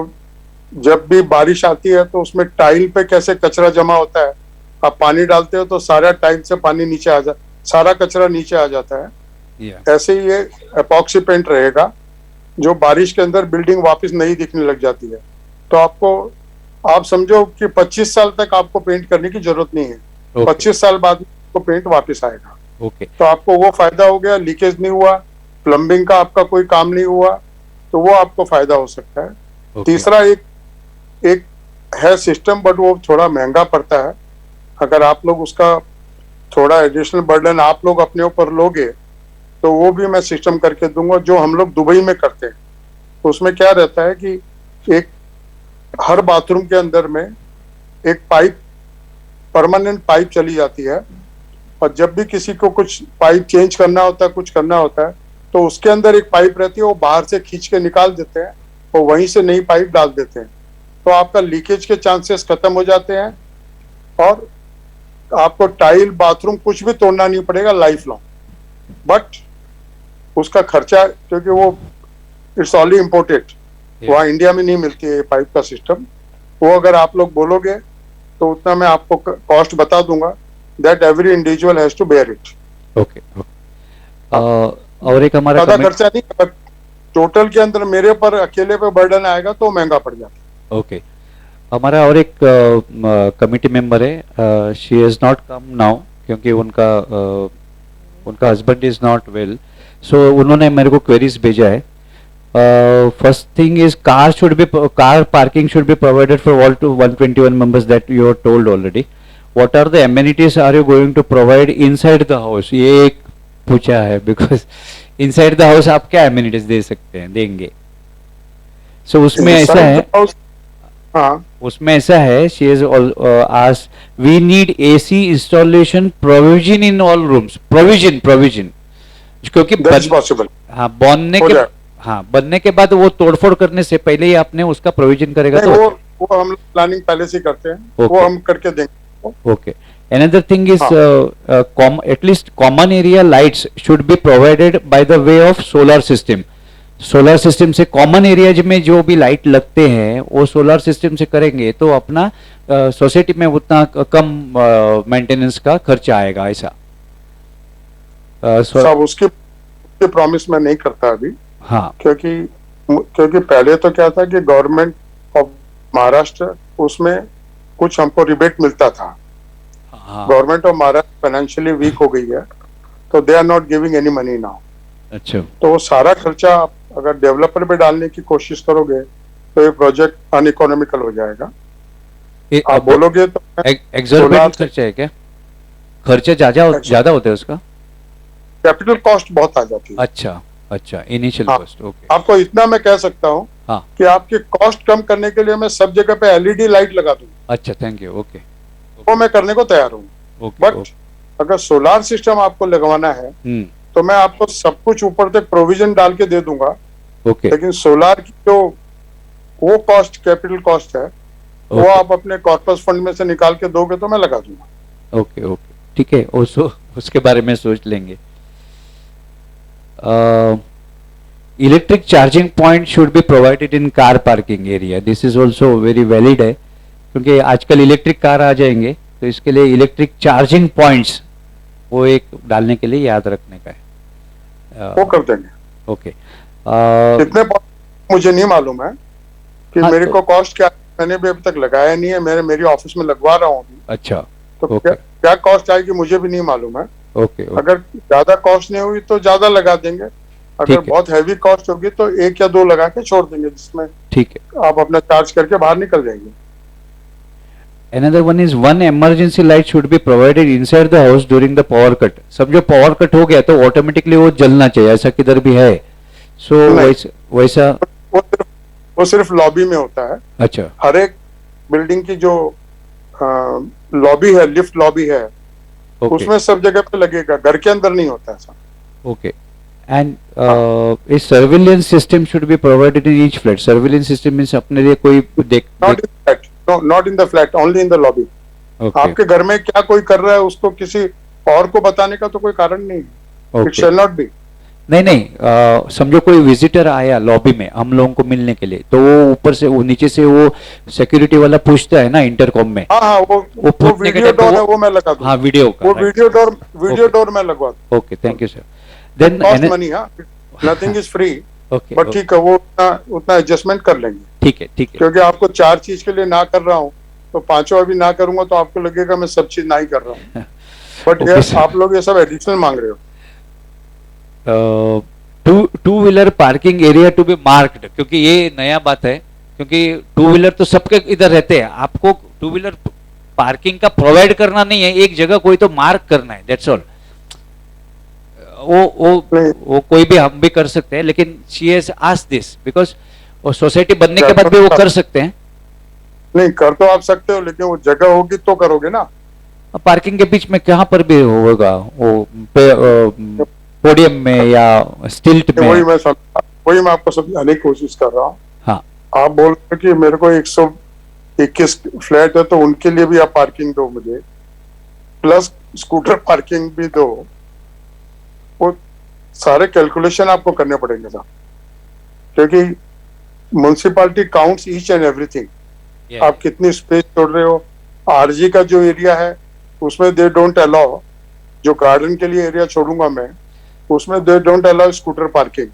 जब भी बारिश आती है तो उसमें टाइल पे कैसे कचरा जमा होता है, आप पानी डालते हो तो सारा टाइल से पानी नीचे आ जा सारा कचरा नीचे आ जाता है। yeah ऐसे ही ये एपॉक्सी पेंट रहेगा जो बारिश के अंदर बिल्डिंग वापस नहीं दिखने लग जाती है। तो आपको आप समझो कि 25 साल तक आपको पेंट करने की जरूरत नहीं है, okay 25 साल बाद आपको पेंट वापस आएगा। okay तो आपको वो फायदा हो गया, लीकेज नहीं हुआ, प्लम्बिंग का आपका कोई काम नहीं हुआ, तो वो आपको फायदा हो सकता है। okay तीसरा एक है सिस्टम, बट वो थोड़ा महंगा पड़ता है। अगर आप लोग उसका थोड़ा एडिशनल बर्डन आप लोग अपने ऊपर लोगे तो वो भी मैं सिस्टम करके दूंगा, जो हम लोग दुबई में करते हैं। तो उसमें क्या रहता है कि एक हर बाथरूम के अंदर में एक पाइप, परमानेंट पाइप चली जाती है, और जब भी किसी को कुछ पाइप चेंज करना होता है, कुछ करना होता है, तो उसके अंदर एक पाइप रहती है, वो बाहर से खींच के निकाल देते हैं और वहीं से नई पाइप डाल देते हैं। तो आपका लीकेज के चांसेस खत्म हो जाते हैं और आपको टाइल बाथरूम कुछ भी तोड़ना नहीं पड़ेगा लाइफ लॉन्ग। बट उसका खर्चा, क्योंकि वो इट्स ऑनली इम्पोर्टेड, वहाँ इंडिया में नहीं मिलती है ये पाइप का सिस्टम, वो अगर आप लोग बोलोगे तो उतना मैं आपको कॉस्ट बता दूंगा, that every individual has to bear it. Okay और एक हमारा ज्यादा comment- खर्चा नहीं, अगर टोटल के अंदर मेरे ऊपर अकेले पे बर्डन आएगा तो महंगा पड़ जाता ओके हमारा और एक कमिटी मेंबर है, she has not come now क्योंकि उनका husband is not well, so उन्होंने मेरे को क्वेरीज भेजा है। First thing is car parking should be provided for all to 121 members, that you are told already. What are the amenities are you going to provide inside the house, ये एक पूछा है, because inside the house आप क्या amenities दे सकते हैं, देंगे? सो उसमें ऐसा है, हाँ, उसमें ऐसा है, she is asked we need AC installation provision in all rooms, provision क्योंकि दैट इज पॉसिबल। हाँ बनने हो के जाए। हाँ बनने के बाद वो तोड़फोड़ करने से पहले ही आपने उसका प्रोविजन करेगा नहीं, तो वो हम लोग प्लानिंग पहले से ही करते हैं, वो Okay. हम करके देंगे। okay. Another thing is हाँ. at least common area lights should be provided by the way of solar system. Solar system से कॉमन एरियाज में जो भी लाइट लगते हैं वो सोलर सिस्टम से करेंगे तो अपना सोसाइटी में उतना कम मेंटेनेंस का खर्चा आएगा, ऐसा। सब उसकी प्रॉमिस मैं नहीं करता अभी, हाँ क्योंकि पहले तो क्या था कि गवर्नमेंट ऑफ महाराष्ट्र उसमें कुछ हमको रिबेट मिलता था। हाँ government of Maharashtra financially weak हो गई है, तो they are not giving any money now. अच्छा तो वो सारा खर्चा आप अगर डेवलपर पे डालने की कोशिश करोगे तो ये प्रोजेक्ट अनइकोनॉमिकल हो जाएगा। आप बोलोगे तो एग्जॉर्बिटेंट खर्चा है क्या? खर्चे ज्यादा होते हैं उसका? कैपिटल कॉस्ट बहुत आ जाती है। अच्छा अच्छा, इनिशियल हाँ। Cost, okay. आपको इतना मैं कह सकता हूँ हाँ, कि आपकी कॉस्ट कम करने के लिए मैं सब जगह पे एलईडी लाइट लगा दूंगा, अच्छा, थैंक यू, ओके, वो मैं करने को तैयार हूँ। ओके, बट अगर सोलार सिस्टम आपको लगवाना है तो मैं आपको सब कुछ ऊपर तक प्रोविजन डाल के दे दूंगा, ओके, लेकिन सोलार की जो वो कॉस्ट, कैपिटल कॉस्ट है, वो ओके, आप अपने कॉर्पस फंड में से निकाल के दोगे तो मैं लगा दूंगा। ओके, ओके, ठीक है, उसके बारे में सोच लेंगे। Electric charging point should be provided in car parking area, this is also very valid है, क्योंकि आजकल इलेक्ट्रिक कार आ जाएंगे, तो इसके लिए इलेक्ट्रिक चार्जिंग पॉइंट्स वो एक डालने के लिए याद रखने का है। वो कर देंगे। ओके, कितने point मुझे नहीं मालूम है कि हाँ, मेरे तो- को कॉस्ट क्या, मैंने भी अभी तक लगाया नहीं है, मेरी ऑफिस में लगवा रहा हूँ अभी। अच्छा, तो ओके, क्या कॉस्ट आएगी मुझे भी नहीं मालूम है। ओके, ओके, अगर ज्यादा कॉस्ट नहीं हुई तो ज्यादा लगा देंगे, अगर ठीक है, बहुत हैवी कॉस्ट होगी तो एक या दो लगा के छोड़ देंगे, जिसमें ठीक है। आप अपना चार्ज करके बाहर निकल जाएंगे। Another one is one emergency light should be provided inside the house during the power cut. समझो पावर कट हो गया तो ऑटोमेटिकली वो जलना चाहिए, ऐसा किधर भी है? सो नहीं। वैसा वो सिर्फ लॉबी में होता है। अच्छा, हर एक बिल्डिंग की जो लॉबी है, लिफ्ट लॉबी है, ओके, उसमें सब जगह पे लगेगा, घर के अंदर नहीं होता ऐसा। Okay, and a surveillance system should be provided in each flat. Surveillance system means अपने लिए कोई देख not in flat, not in the flat, only in the lobby. Okay, आपके घर में क्या कोई कर रहा है उसको किसी और को बताने का तो कोई कारण नहीं है। It okay, shall not be. नहीं नहीं, समझो कोई विजिटर आया लॉबी में हम लोगों को मिलने के लिए, तो वो ऊपर से वो नीचे से वो सिक्योरिटी वाला पूछता है ना इंटरकॉम में, हाँ हाँ, वो फूटने के वीडियो टाइम पे डोर है, वो मैं लगा दूँ। हाँ, वीडियो का, वो right. वीडियो डोर मैं लगवा दूँ। Okay, thank you sir. Then cost money, हाँ, nothing is free. Okay, but ठीक है, वो उतना एडजस्टमेंट कर लेंगे, ठीक है, ठीक है, क्योंकि आपको 4 चीज के लिए ना कर रहा हूँ तो पांचों अभी ना करूंगा तो आपको लगेगा मैं सब चीज ना ही कर रहा हूँ। But Okay, yes, sir. आप लोग ये सब एडिशनल मांग रहे हो। Two wheeler parking area to be marked, क्योंकि ये नया बात है, क्योंकि टू व्हीलर तो सबके इधर रहते हैं, आपको टू व्हीलर पार्किंग का प्रोवाइड करना नहीं है, एक जगह कोई तो मार्क करना है, दैट्स ऑल। वो कोई भी हम भी कर सकते हैं, लेकिन she has asked this because वो सोसाइटी बनने के बाद भी वो कर सकते हैं। नहीं, कर तो आप सकते हो, लेकिन वो जगह होगी तो करोगे ना। पार्किंग के बीच में कहाँ पर भी होगा वो, पोडियम में या स्टिल्ट में? वही मैं आपको समझाने की कोशिश कर रहा हूँ। हाँ, आप बोल रहे हो कि मेरे को 121 फ्लैट है तो उनके लिए भी आप पार्किंग दो मुझे, प्लस स्कूटर पार्किंग भी दो। वो सारे कैलकुलेशन आपको करने पड़ेंगे साहब, क्योंकि municipality counts each and everything. आप कितनी स्पेस छोड़ रहे हो। आरजी का जो एरिया है उसमें दे डोंट अलाउ, जो गार्डन के लिए एरिया छोड़ूंगा मैं उसमें they don't allow scooter parking,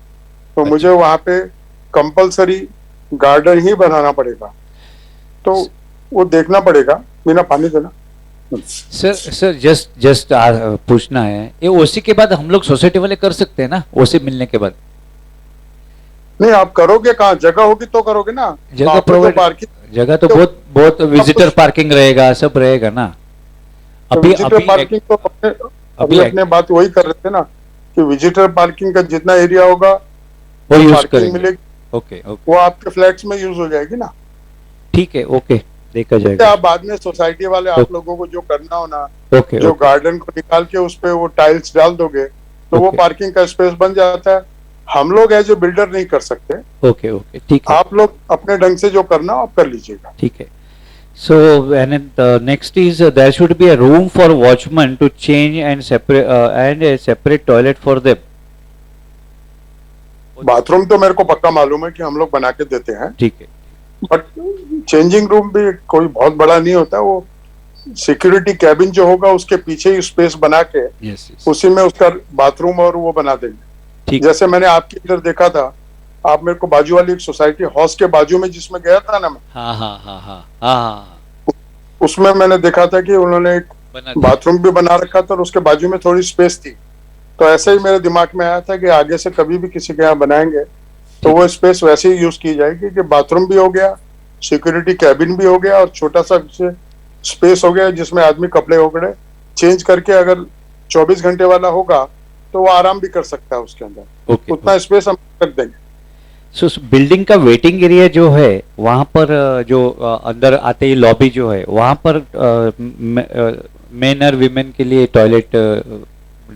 तो मुझे वहां पे कंपलसरी गार्डन ही बनाना पड़ेगा, तो वो देखना पड़ेगा। मीना पानी देना। सर जस्ट पूछना है, ये ओसी के बाद हम लोग सोसाइटी वाले कर सकते हैं ना, ओसी मिलने के बाद? नहीं, आप करोगे कहाँ, जगह होगी तो करोगे ना। जगह प्रोवाइड, पार्किंग जगह तो बहुत विजिटर पार्किंग रहेगा, सब रहेगा ना। अभी विजिटर पार्किंग तो अपने बात वही कर रहे थे ना कि विजिटर पार्किंग का जितना एरिया होगा वो यूज पार्किंग करेंगे। मिलेगी, ओके, वो आपके फ्लैट्स में यूज हो जाएगी ना। ठीक है, ओके, देखा जाएगा। आप बाद में सोसाइटी वाले आप लोगों को जो करना हो ना, ओके, जो गार्डन को निकाल के उस पे वो टाइल्स डाल दोगे तो वो Okay. पार्किंग का स्पेस बन जाता है। हम लोग एज ए बिल्डर नहीं कर सकते, ओके, ओके, ठीक है, आप लोग अपने ढंग से जो करना हो आप कर लीजिएगा। ठीक है। So and next is there should be a room for watchman to change and a separate toilet for them. Bathroom तो मेरे को पक्का मालूम है कि हम लोग बना के देते हैं, ठीक है, बट चेंजिंग रूम भी कोई बहुत बड़ा नहीं होता। वो सिक्योरिटी कैबिन जो होगा उसके पीछे ही स्पेस बना के यस, यस, उसी में उसका बाथरूम और वो बना देंगे। ठीक, जैसे मैंने आपके इधर देखा था, आप मेरे को बाजू वाली एक सोसाइटी हाउस के बाजू में जिसमें गया था ना मैं, हाँ हाँ हाँ हाँ हाँ, उसमें मैंने देखा था कि उन्होंने एक बना बाथरूम भी बना रखा था और उसके बाजू में थोड़ी स्पेस थी। तो ऐसे ही मेरे दिमाग में आया था कि आगे से कभी भी किसी के यहाँ बनाएंगे तो वो स्पेस वैसे ही यूज की जाएगी कि बाथरूम भी हो गया, सिक्योरिटी कैबिन भी हो गया और छोटा सा स्पेस हो गया जिसमें आदमी कपड़े वपड़े चेंज करके, अगर 24 घंटे वाला होगा तो वो आराम भी कर सकता है उसके अंदर, ओके। उतना स्पेस हम रख देंगे। सो बिल्डिंग का वेटिंग एरिया जो है वहाँ पर जो अंदर आते ही लॉबी जो है वहाँ पर मेन और विमेन के लिए टॉयलेट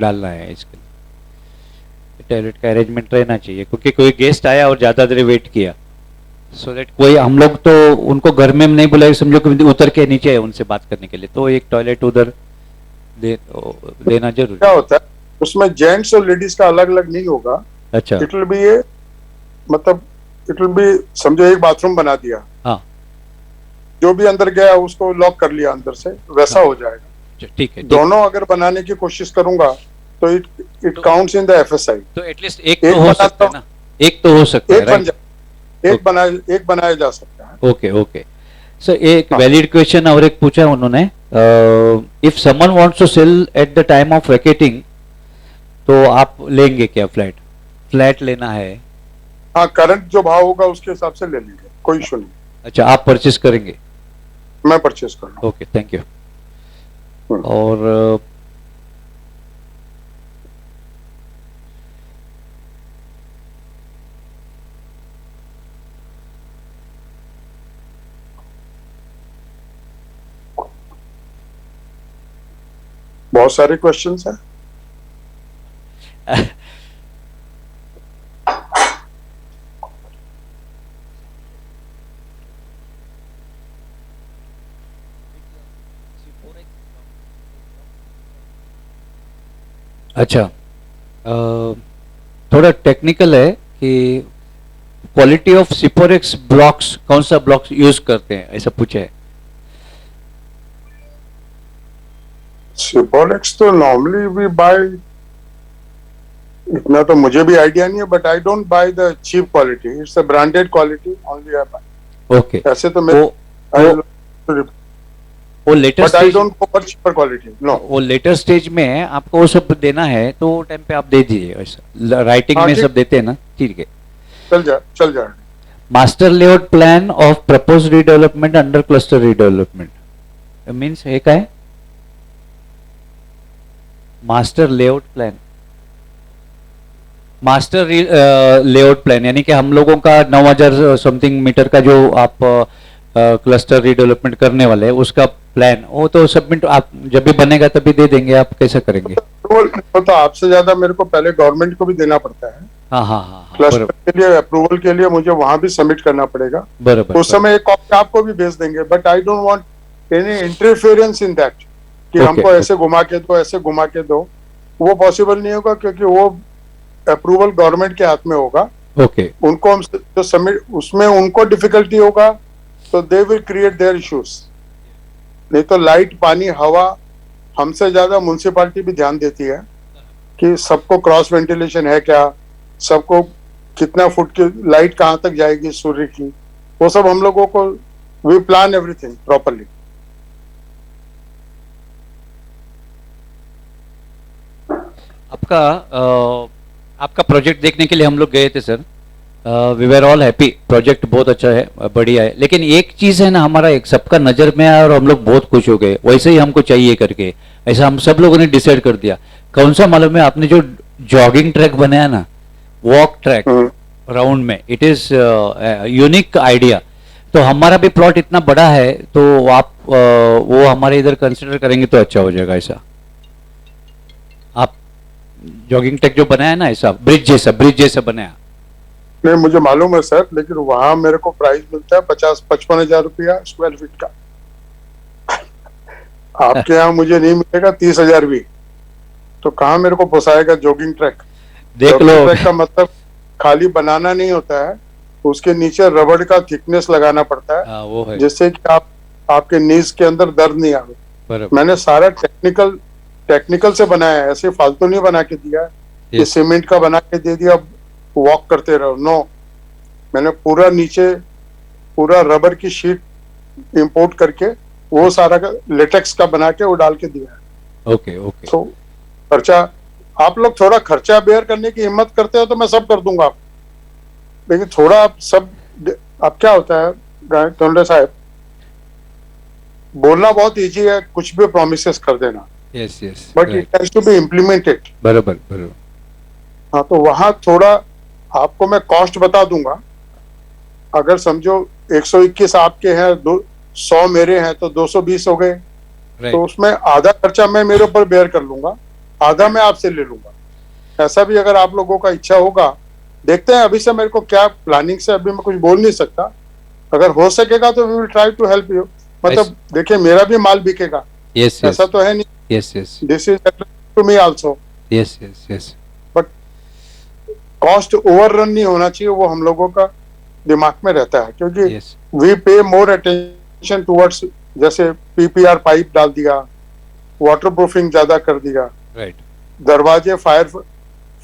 डालना है, इसके लिए टॉयलेट का अरेंजमेंट रहना चाहिए, क्योंकि कोई गेस्ट आया और ज़्यादा देर वेट किया, सो दैट कोई हम लोग तो उनको घर में नहीं बुलाए, समझो कि उतर के नीचे है उनसे बात करने के लिए, तो एक टॉयलेट उधर देना जरूरी क्या है। होता है उसमें जेंट्स और लेडीज का अलग अलग नहीं होगा, अच्छा। इट विल बी ये, मतलब इट विल बी, समझो एक बाथरूम बना दिया, हाँ जो भी अंदर गया उसको लॉक कर लिया अंदर से, वैसा हाँ। हो जाएगा। ठीक है, ठीक। दोनों अगर बनाने की कोशिश करूंगा तो it counts in the FSI। तो एटलीस्ट एक तो हो सकता है ना, एक तो हो सकता है, एक बन राइट? जाए, एक बनाया जा सकता है। Okay okay. सर एक हाँ। वैलिड क्वेश्चन और एक पूछा उन्होंने, if someone wants to sell at the time of vacating, तो आप लेंगे क्या फ्लैट? फ्लैट लेना है? हाँ, करंट जो भाव होगा उसके हिसाब से ले लेंगे, कोई इशू नहीं, अच्छा, आप परचेस करेंगे? मैं परचेज कर लूँ। Okay, thank you. हम्म। और बहुत सारे क्वेश्चंस हैं। अच्छा, थोड़ा टेक्निकल है कि क्वालिटी ऑफ सिपोरेक्स ब्लॉक्स, कौन सा ब्लॉक्स यूज करते हैं, ऐसा पूछा है। सिपोलेक्स तो नॉर्मली वी बाय, इतना तो मुझे भी आइडिया नहीं है, but I don't buy the cheap quality, it's a branded quality only I buy. Okay. ऐसे तो मैं वो latest but I stage, don't go for cheaper quality, no. वो लेटेस्ट स्टेज में आपको वो सब देना है तो टाइम पे आप दे दीजिए, ऐसा राइटिंग हाँ, में ठीक। सब देते हैं ना, ठीक है। चल जाएगा। Master layout plan of propose redevelopment under cluster redevelopment means है क्या है? Master layout plan, master layout plan यानी कि हम लोगों का 9,000 समथिंग मीटर का जो आप क्लस्टर रीडेवलपमेंट करने वाले हैं उसका प्लान, वो तो सबमिट आप जब भी बनेगा तभी दे देंगे, आप कैसे करेंगे? वो तो आपसे ज्यादा मेरे को पहले गवर्नमेंट को भी देना पड़ता है। हाँ हाँ हाँ, क्लस्टर के लिए अप्रूवल के लिए मुझे वहां भी सबमिट करना पड़ेगा, बराबर। उस समय एक कॉपी आपको भी भेज देंगे, but I don't want any interference in that कि Okay, हमको ऐसे घुमा के दो, ऐसे घुमा के दो, वो पॉसिबल नहीं होगा, क्योंकि वो अप्रूवल गवर्नमेंट के हाथ में होगा। ओके उनको हम जो सबमिट, उसमें उनको डिफिकल्टी होगा तो they will create their issues. नहीं तो लाइट, पानी, हवा, हमसे ज्यादा म्युनिसिपालिटी भी ध्यान देती है कि सबको क्रॉस वेंटिलेशन है क्या, सबको कितना फुट की लाइट कहाँ तक जाएगी सूर्य की, वो सब हम लोगों को, वी प्लान एवरीथिंग प्रॉपरली। आपका प्रोजेक्ट देखने के लिए हम लोग गए थे sir, we were all happy, project बहुत अच्छा है, बढ़िया है, लेकिन एक चीज है ना, हमारा एक सबका नजर में आया और हम लोग बहुत खुश हो गए, वैसे ही हमको चाहिए करके, ऐसा हम सब लोगों ने डिसाइड कर दिया। कौन सा मालूम है? आपने जो जॉगिंग ट्रैक बनाया ना, वॉक ट्रैक राउंड में, इट इज यूनिक आइडिया। तो हमारा भी प्लॉट इतना बड़ा है, तो आप वो हमारे इधर कंसिडर करेंगे तो अच्छा हो जाएगा। ऐसा आप जॉगिंग ट्रैक जो बनाया ना, ऐसा ब्रिज जैसा बनाया। नहीं, मुझे मालूम है सर, लेकिन वहां मेरे को प्राइस मिलता है 50-55 हजार रुपया स्क्वायर फीट का। आपके यहाँ मुझे नहीं मिलेगा 30,000 भी, तो कहाँ मेरे को पोसाएगा जॉगिंग ट्रैक? देख लो, ट्रैक का मतलब खाली बनाना नहीं होता है, उसके नीचे रबड़ का थिकनेस लगाना पड़ता है, वो है जिससे कि आपके नीज के अंदर दर्द नहीं आवे। बराबर। मैंने सारा टेक्निकल से बनाया है, ऐसे फालतू नहीं बना के दिया कि Yes. सीमेंट का बना के दे दिया वॉक करते रहो, नो। मैंने पूरा नीचे पूरा रबर की शीट इंपोर्ट करके वो सारा लेटेक्स का बना के वो डाल के दिया है। Okay okay. तो खर्चा, आप लोग थोड़ा खर्चा बेयर करने की हिम्मत करते हो तो मैं सब कर दूंगा आप, लेकिन थोड़ा आप सब, अब क्या होता है तोंडे साहब, बोलना बहुत इजी है, कुछ भी प्रोमिसेस कर देना, yes yes, but it has to be implemented. बराबर बराबर। हाँ, तो वहां थोड़ा आपको मैं कॉस्ट बता दूंगा। अगर समझो 121 आपके हैं, 100 मेरे हैं, तो 220 हो गए। तो राइट। उसमें आधा खर्चा मैं मेरे ऊपर बेयर कर लूंगा, आधा मैं आपसे ले लूंगा। ऐसा भी अगर आप लोगों का इच्छा होगा, देखते हैं। अभी से मेरे को क्या प्लानिंग से अभी मैं कुछ बोल नहीं सकता। अगर हो सकेगा तो we will try to help you. मतलब देखिए, मेरा भी माल बिकेगा, यस ऐसा यस तो है नहीं। Yes yes this is to me also, yes yes yes but cost overrun नहीं होना चाहिए, वो हम लोगों का दिमाग में रहता है। क्योंकि यस वी पे मोर अटेंशन टुवर्ड्स, जैसे पीपीआर पाइप डाल दिया, वाटर प्रूफिंग ज्यादा कर दिया, राइट। दरवाजे फायर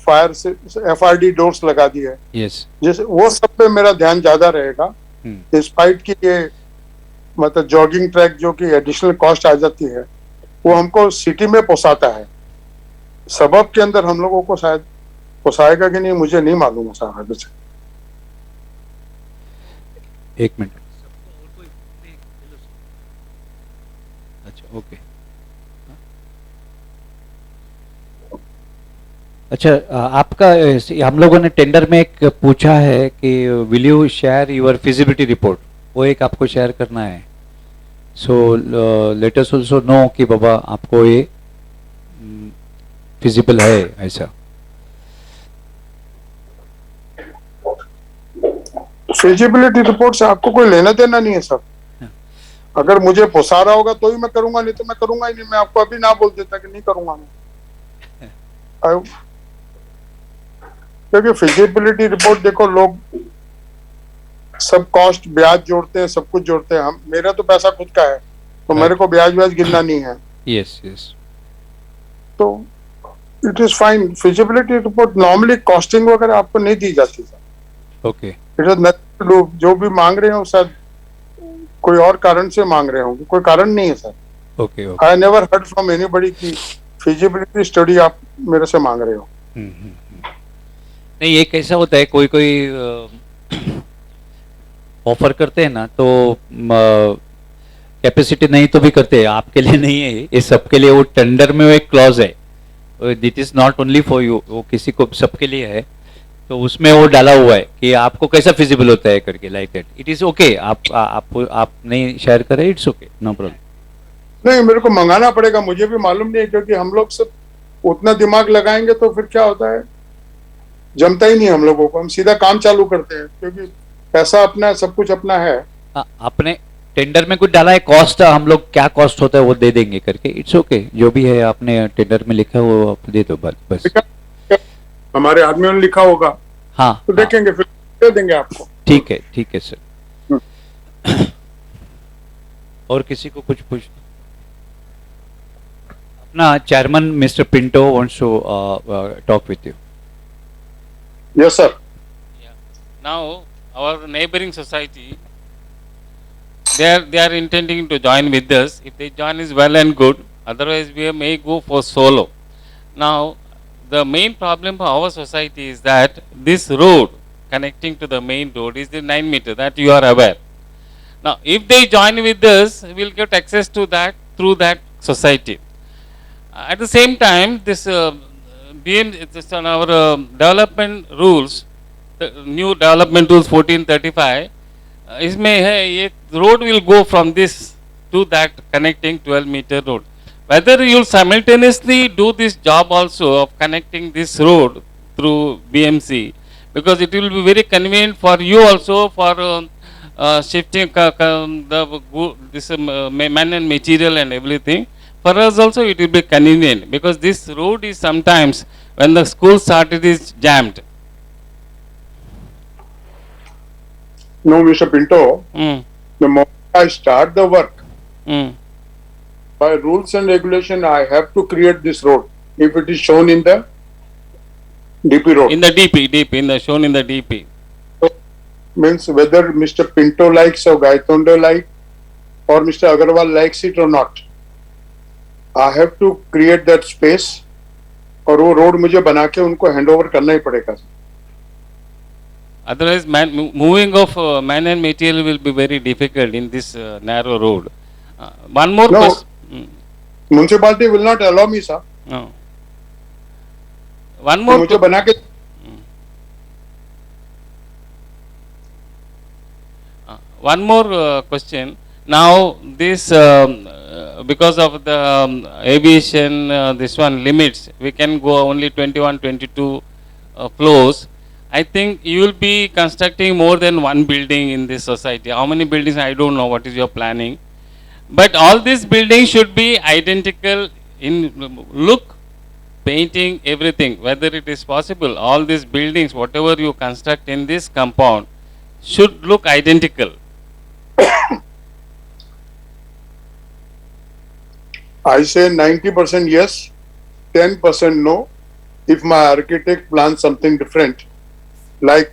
फायर से एफआरडी डोर्स लगा दिए, यस। जैसे वो सब पे मेरा ध्यान ज्यादा रहेगा। डिस्पाइट की ये मतलब जॉगिंग ट्रैक जो कि एडिशनल कॉस्ट आ जाती है, वो हमको सिटी में पोसाता है। सबब के अंदर हम लोगों को शायद पोसाएगा कि नहीं मुझे नहीं मालूम है साहब अभी से। एक मिनट। अच्छा ओके। अच्छा आपका हम लोगों ने टेंडर में एक पूछा है कि will you share your feasibility report, वो एक आपको शेयर करना है। So let us also know कि बाबा आपको ये फिजिबल है ऐसा। फिजिबिलिटी रिपोर्ट से आपको कोई लेना देना नहीं है सर। अगर मुझे पोसा रहा होगा तो ही मैं करूंगा, नहीं तो मैं करूंगा ही नहीं। मैं आपको अभी ना बोल देता कि नहीं करूंगा मैं। क्योंकि फिजिबिलिटी रिपोर्ट देखो, लोग सब कॉस्ट ब्याज जोड़ते हैं, सब कुछ जोड़ते हैं। हम मेरा तो पैसा खुद का है, तो मेरे को ब्याज व्याज गिनना नहीं है। Yes yes. तो it is fine. Feasibility report normally costing वगैरह आपको नहीं दी जाती sir. Okay. It is nothing to do, जो भी मांग रहे हो शायद कोई और कारण से मांग रहे होंगे, कोई कारण नहीं है sir. Okay okay. I never heard from anybody की फिजिबिलिटी स्टडी आप मेरे से मांग रहे हो। नहीं, ये कैसा होता है, कोई कोई ऑफर करते हैं ना तो कैपेसिटी नहीं तो भी करते हैं। आपके लिए नहीं है ये सबके लिए। वो टेंडर में वो एक क्लॉज है, that is not only for you, वो किसी को सबके लिए है। तो उसमें वो डाला हुआ है कि आपको कैसा फिजिबल होता है करके, like that. It is okay, आप नहीं शेयर करें, इट्स ओके, नो प्रॉब्लम। नहीं, मेरे को मंगाना पड़ेगा, मुझे भी मालूम नहीं है। क्योंकि हम लोग सब उतना दिमाग लगाएंगे तो फिर क्या होता है, जमता ही नहीं हम लोगों को। हम सीधा काम चालू करते हैं, क्योंकि पैसा अपना है, सब कुछ अपना है। आपने टेंडर में कुछ डाला है कॉस्ट, हम लोग क्या कॉस्ट होता है वो दे देंगे करके, इट्स ओके। जो भी है आपने टेंडर में लिखा है वो आप दे दो बस। हमारे आदमियों ने लिखा होगा, हाँ तो देखेंगे, फिर दे देंगे आपको। ठीक है सर। और किसी को कुछ पूछना? अपना chairman mister Pinto wants to talk with you. Yes sir. Now, our neighboring society, they are intending to join with us. If they join is well and good. Otherwise, we may go for solo. Now, the main problem for our society is that this road connecting to the main road is the 9 meter, that you are aware. Now, if they join with us, we will get access to that through that society. At the same time, this this on our development rules, the new development rules 1435, इसमें है ये road will go from this to that connecting 12 meter road. Whether you will simultaneously do this job also of connecting this road through BMC, because it will be very convenient for you also for shifting this man and material and everything. For us also it will be convenient, because this road is sometimes when the school started is jammed. No, Mr. Pinto, the moment I start the work, by rules and regulation, I have to create this road if it is shown in the DP road. In the DP, shown in the DP. So, means whether Mr. Pinto likes or Gaitondo like, or Mr. Agarwal likes it or not, I have to create that space, और वो road मुझे बना के उनको hand over करना ही पड़ेगा। Otherwise, moving of man and material will be very difficult in this narrow road. One more question. Municipality will not allow me, sir. No. One more. मुझे बना के one more question. Now, this because of the aviation, this one limits, we can go only 21, 22 floors. I think you will be constructing more than one building in this society. How many buildings? I don't know. What is your planning? But all these buildings should be identical in look, painting, everything. Whether it is possible, all these buildings, whatever you construct in this compound, should look identical. I say 90% yes, 10% no. If my architect plans something different, like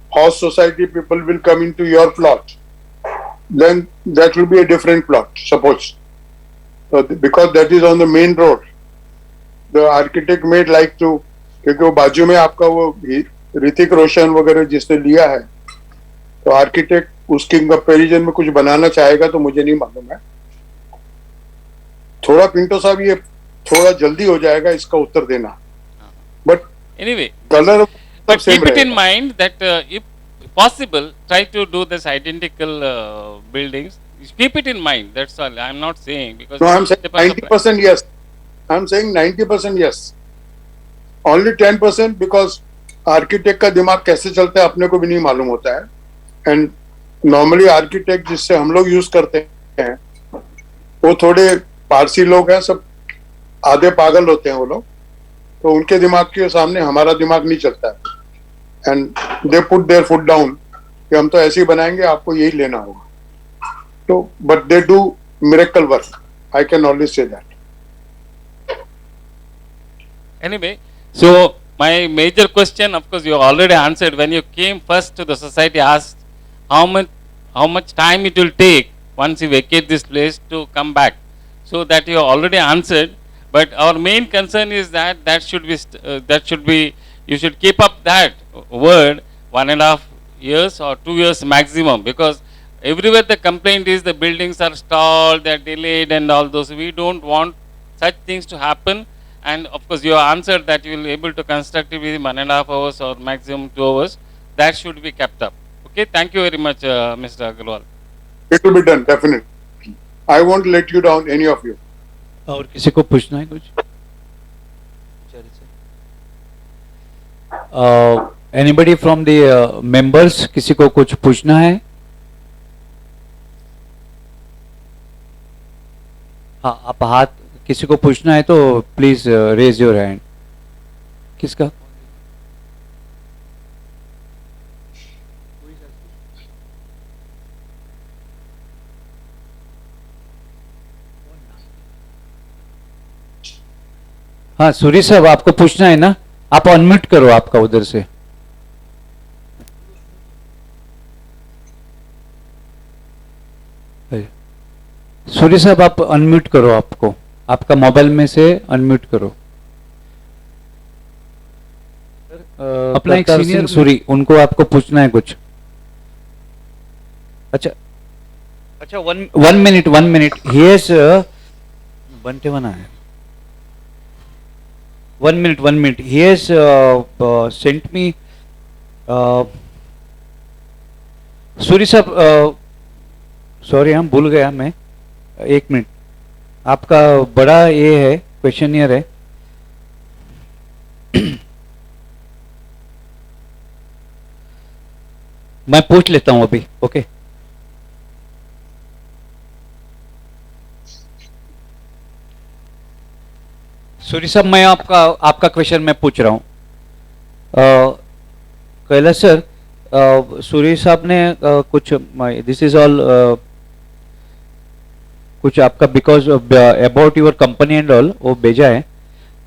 horse society people will come into your plot, then that will be a different plot, suppose. So because that is on the main road, the architect may like to, क्योंकि वो बाजू में आपका वो ऋतिक रोशन वगैरह जिसने लिया है, तो आर्किटेक्ट उसके कंपैरिजन में कुछ बनाना चाहेगा तो मुझे नहीं मालूम है. थोड़ा पिंटो साहब ये थोड़ा जल्दी हो जाएगा इसका उत्तर देना, but Anyway, colour but keep it in mind that if possible, try to do this identical buildings. Keep it in mind. That's all. I'm not saying because. No, I'm saying 90% yes. I'm saying 90% yes. Only 10% because architect का दिमाग कैसे चलता है अपने को भी नहीं मालूम होता है. एंड नॉर्मली आर्किटेक्ट जिससे हम लोग यूज करते हैं वो थोड़े पारसी लोग हैं, सब आधे पागल होते हैं वो लोग, तो उनके दिमाग के सामने हमारा दिमाग नहीं चलता है. And they put there foot down कि हम तो ऐसे ही बनाएंगे, आपको यही लेना होगा. तो but they do miracle work. I can always say that. Anyway, so my major question, of course, you already answered when you came first to the society. Asked how much time it will take once you vacate this place to come back. So that you already answered. But our main concern is that you should keep up that word 1.5 years or 2 years maximum, because everywhere the complaint is the buildings are stalled, they are delayed and all those. We don't want such things to happen. And of course, you answered that you will be able to construct it within 1.5 hours or maximum 2 hours. That should be kept up. Okay, thank you very much, Mr. Agarwal. It will be done definitely. I won't let you down, any of you. और किसी को पूछना है कुछ? Anybody from the members, किसी को कुछ पूछना है? हाँ, आप हाथ, किसी को पूछना है तो प्लीज रेज योर हैंड. किसका? हाँ सूरी साहब, आपको पूछना है ना? आप अनम्यूट करो आपका उधर से. सूरी साहब, आप अनम्यूट करो, आपको आपका मोबाइल में से अनम्यूट करो. अपना एक सीनियर सूरी, उनको आपको पूछना है कुछ. अच्छा अच्छा, वन मिनट. ही हैज बनते बना है. 1 minute. He has sent me. Suri साहब, सॉरी, हम भूल गया मैं. 1 मिनट. आपका बड़ा ये है, क्वेश्चनियर है. मैं पूछ लेता हूं अभी. ओके. सूरी साहब, मैं आपका क्वेश्चन मैं पूछ रहा हूँ. कैलाश सर, सूरी साहब ने कुछ, दिस इज ऑल कुछ आपका because about your company and all वो भेजा है.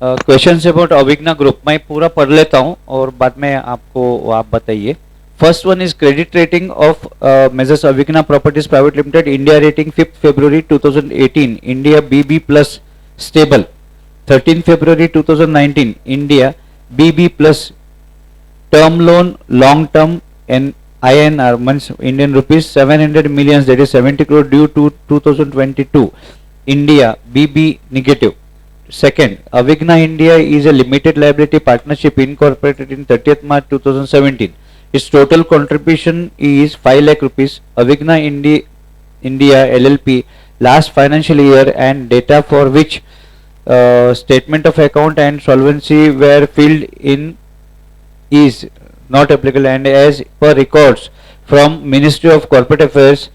Questions about Avigna group. मैं पूरा पढ़ लेता हूँ और बाद में आपको आप बताइए. First one is credit rating of measures Avigna properties private limited. India rating 5 February 2018. India BB plus stable. 13 February 2019, India BB plus term loan long term and INR means Indian rupees 700 millions, that is 70 crore due to 2022. India BB negative. Second, Avigna India is a limited liability partnership incorporated in 30th March 2017. Its total contribution is 5 lakh rupees. Avigna India LLP last financial year and data for which statement of account and solvency were filled in is not applicable, and as per records from Ministry of Corporate Affairs,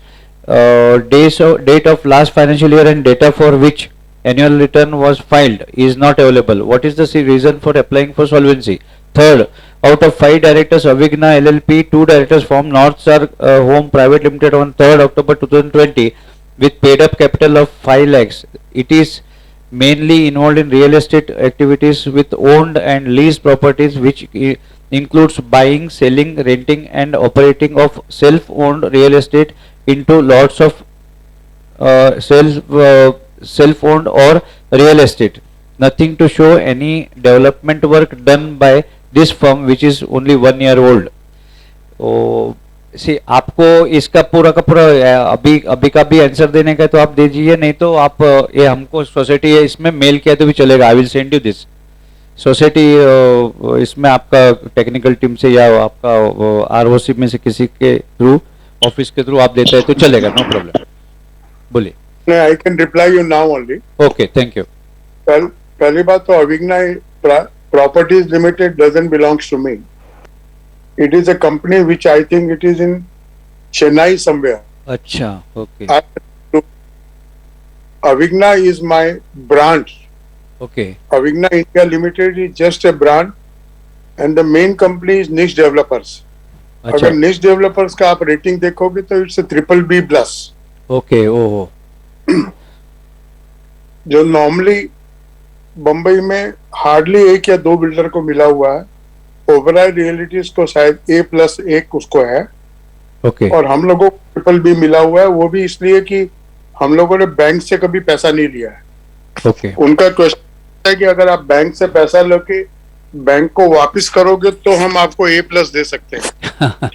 date of last financial year and data for which annual return was filed is not available. What is the reason for applying for solvency? Third, out of 5 directors, Avigna LLP, 2 directors from North Star Home Private Limited on 3rd October 2020 with paid up capital of 5 lakhs. It is mainly involved in real estate activities with owned and leased properties, which includes buying, selling, renting and operating of self-owned real estate into lots of self-owned or real estate. Nothing to show any development work done by this firm, which is only 1 year old. सी आपको इसका पूरा का पूरा अभी का भी answer देने का तो आप दे दीजिए, नहीं तो आप ये हमको सोसाइटी है इसमें मेल किया तो भी चलेगा. I will send you this society. इसमें आपका टेक्निकल टीम से या आपका आरओसी में से किसी के थ्रू, ऑफिस के थ्रू आप देते हैं तो चलेगा, नो प्रॉब्लम. बोलिए. I can reply you now only. Okay, thank you. पहली बात तो Avigna properties limited doesn't belongs to me. It is a company which I think it is in Chennai somewhere. अच्छा, okay. Avigna is my brand. Okay. Avigna India Limited is just a brand, and the main company is Niche Developers. अच्छा. अगर Niche Developers का आप rating देखोगे तो it's a BBB+. Okay, ओहो. जो normally Bombay में हार्डली 1 या 2 बिल्डर को मिला हुआ है. ओवरऑल रियलिटीज को शायद A+1 उसको है. ओके. और हम लोगों को BBB मिला हुआ है, वो भी इसलिए कि हम लोगों ने बैंक से कभी पैसा नहीं लिया है. ओके. उनका क्वेश्चन है कि अगर आप बैंक से पैसा लेके बैंक को वापस करोगे तो हम आपको A+ दे सकते हैं.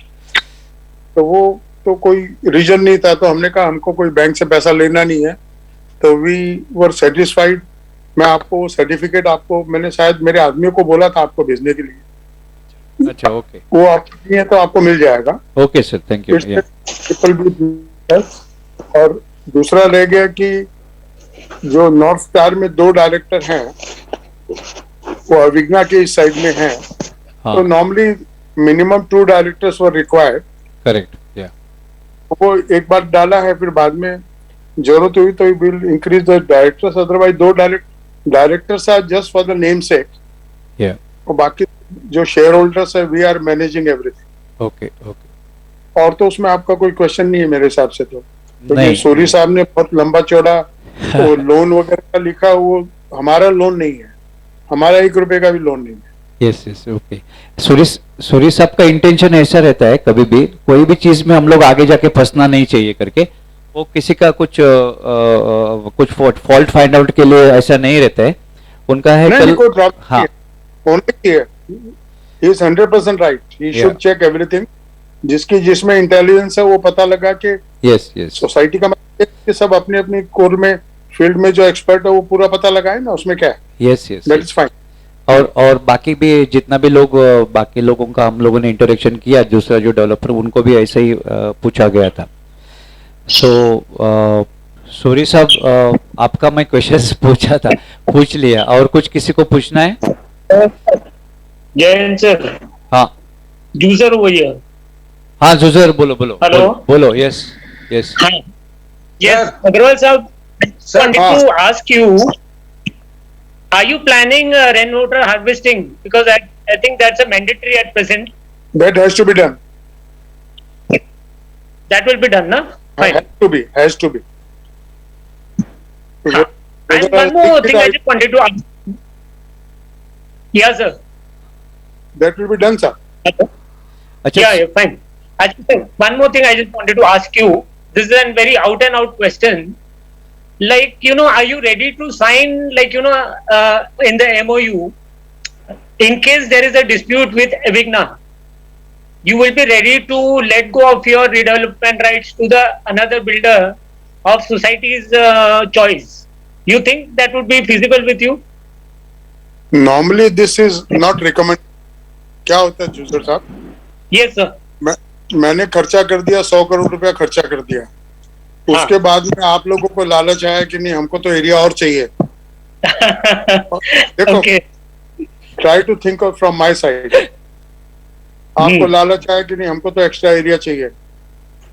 तो वो तो कोई रीजन नहीं था, तो हमने कहा हमको कोई बैंक से पैसा लेना नहीं है, तो वी वर सेटिस्फाइड. मैं आपको सर्टिफिकेट आपको मैंने शायद मेरे आदमियों को बोला था आपको भेजने के लिए. अच्छा, ओके. वो आप है तो आपको मिल जाएगा. Okay sir, thank you. BBB+. और दूसरा रह गया कि जो नॉर्थ स्टार में 2 डायरेक्टर हैं वो अविग्ना के इस साइड में हैं. हाँ. तो normally minimum 2 directors were required. Correct. या वो एक बार डाला है, फिर बाद में जरूरत हुई तो will increase the directors. Otherwise 2 directors are just for the name sake. या और बाकी जो शेयर होल्डर्स है we are managing everything. Okay. Okay. और तो उसमें आपका कोई क्वेश्चन नहीं है मेरे हिसाब से. तो नहीं. सूरी साहब ने बहुत लंबा चौड़ा वो लोन वगैरह का लिखा, वो हमारा लोन नहीं है. हमारा 1 रुपए का भी लोन नहीं है. Yes yes. ओके. सूरी साहब का इंटेंशन ऐसा रहता है, कभी भी कोई भी चीज में हम लोग आगे जाके फंसना नहीं चाहिए करके. वो किसी का कुछ फॉल्ट फाइंड आउट के लिए ऐसा नहीं रहता है. उनका है नहीं, कोई प्रॉब्लम हाँ. नहीं है. He is 100% right. He should check everything. जिसमें इंटेलिजेंस है वो पता लगा कि यस यस सोसाइटी का मतलब कि सब अपने अपने कोर में फील्ड में जो एक्सपर्ट है वो पूरा पता लगाए ना, उसमें क्या है. Yes yes. That is fine. और बाकी भी जितना भी लोग बाकी लोगों का हम लोगों ने इंटरेक्शन किया, दूसरा जो डेवलपर उनको भी ऐसे ही पूछा गया था. सो सूरी साहब, आपका मैं क्वेश्चन पूछा था, पूछ लिया. और कुछ किसी को पूछना है? जैन सर. हाँ. जूसर वो ये. हाँ जुजर, बोलो बोलो. हेलो. बोलो. Yes yes. हाँ. Yes, Agrawal साहब, wanted to ask you, are you planning rainwater harvesting? Because I think that's a mandatory at present. That has to be done. That will be done, na? Fine. Has to be. And one more thing I just wanted to ask. Yeah, sir. That will be done, sir. अच्छा. Yeah, fine. One more thing I just wanted to ask you. This is a very out and out question. Like, are you ready to sign, like, in the MOU, in case there is a dispute with Avigna, you will be ready to let go of your redevelopment rights to the another builder of society's choice. You think that would be feasible with you? Normally this is not recommended. क्या होता है juicer साहब? Yes, sir. मैंने खर्चा कर दिया, 100 करोड़ रुपया खर्चा कर दिया। उसके बाद में आप लोगों को लालच आया कि नहीं हमको तो एरिया और चाहिए। देखो, Okay. Try to think from my side. आपको लालच आया कि नहीं हमको तो एक्स्ट्रा एरिया चाहिए,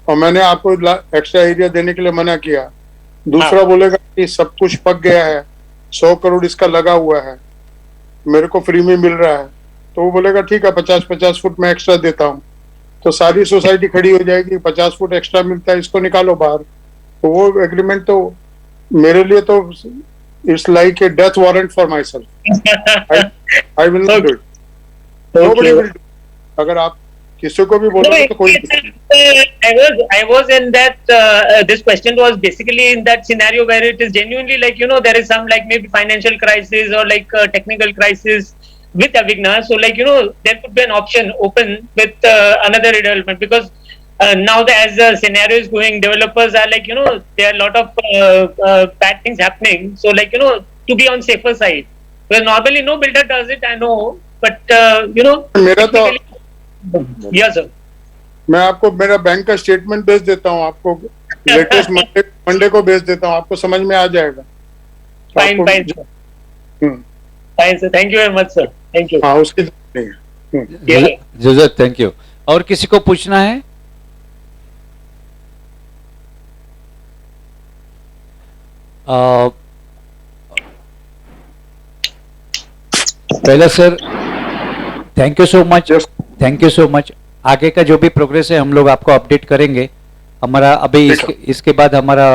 और मैंने आपको एक्स्ट्रा एरिया देने के लिए मना किया। दूसरा बोलेगा कि सब कुछ पक गया है, 100 करोड़ इसका लगा हुआ है, मेरे को फ्री में मिल रहा है, तो वो बोलेगा ठीक है 50-50 फुट में एक्स्ट्रा देता हूँ। तो सारी सोसाइटी खड़ी हो जाएगी, 50 फुट एक्स्ट्रा मिलता है, इसको निकालो बाहर। तो वो एग्रीमेंट तो मेरे लिए तो it's like a death warrant for my self. I will not do it, nobody will do. अगर आप किसी को भी बोलोगे तो कोई I was in that, this question was basically in that scenario where it is genuinely like, there is some like maybe financial crisis or like technical crisis with Avigna. So like, there could be an option open with another redevelopment, because now as the scenario is going, developers are like, there are a lot of bad things happening. So like, to be on safer side. Well, normally no builder does it, I know, but मेरा तो yes, sir. मैं आपको मेरा bank का statement भेज देता हूँ, आपको लेटेस्ट मंडे को भेज देता हूँ, आपको समझ में आ जाएगा। Fine, fine, sir. Fine, sir. Thank you very much, sir. Thank you. हाँ, उसकी जरूरत नहीं है। Yeah. जजत, थैंक यू। और किसी को पूछना है? पहला sir, thank you so much, thank you so much. आगे का जो भी प्रोग्रेस है हम लोग आपको अपडेट करेंगे। हमारा अभी इसके बाद हमारा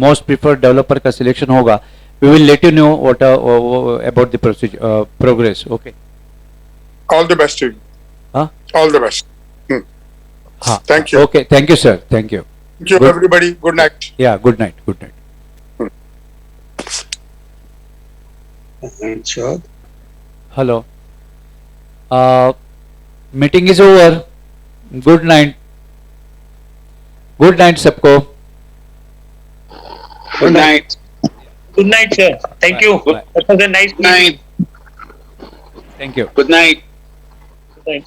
मोस्ट प्रिफर्ड डेवलपर का सिलेक्शन होगा। We will let you know what about the progress. Okay, all the best to you. हाँ, ऑल द बेस्ट। हाँ, thank you. Okay, thank you sir, thank you. Thank you everybody, good night. Yeah, good night, good night. Hello, meeting is over. Good night, good night सबको। Good night. Good night, sir. Thank you. Bye. That was a nice Good night. Thank you. Good night. meeting.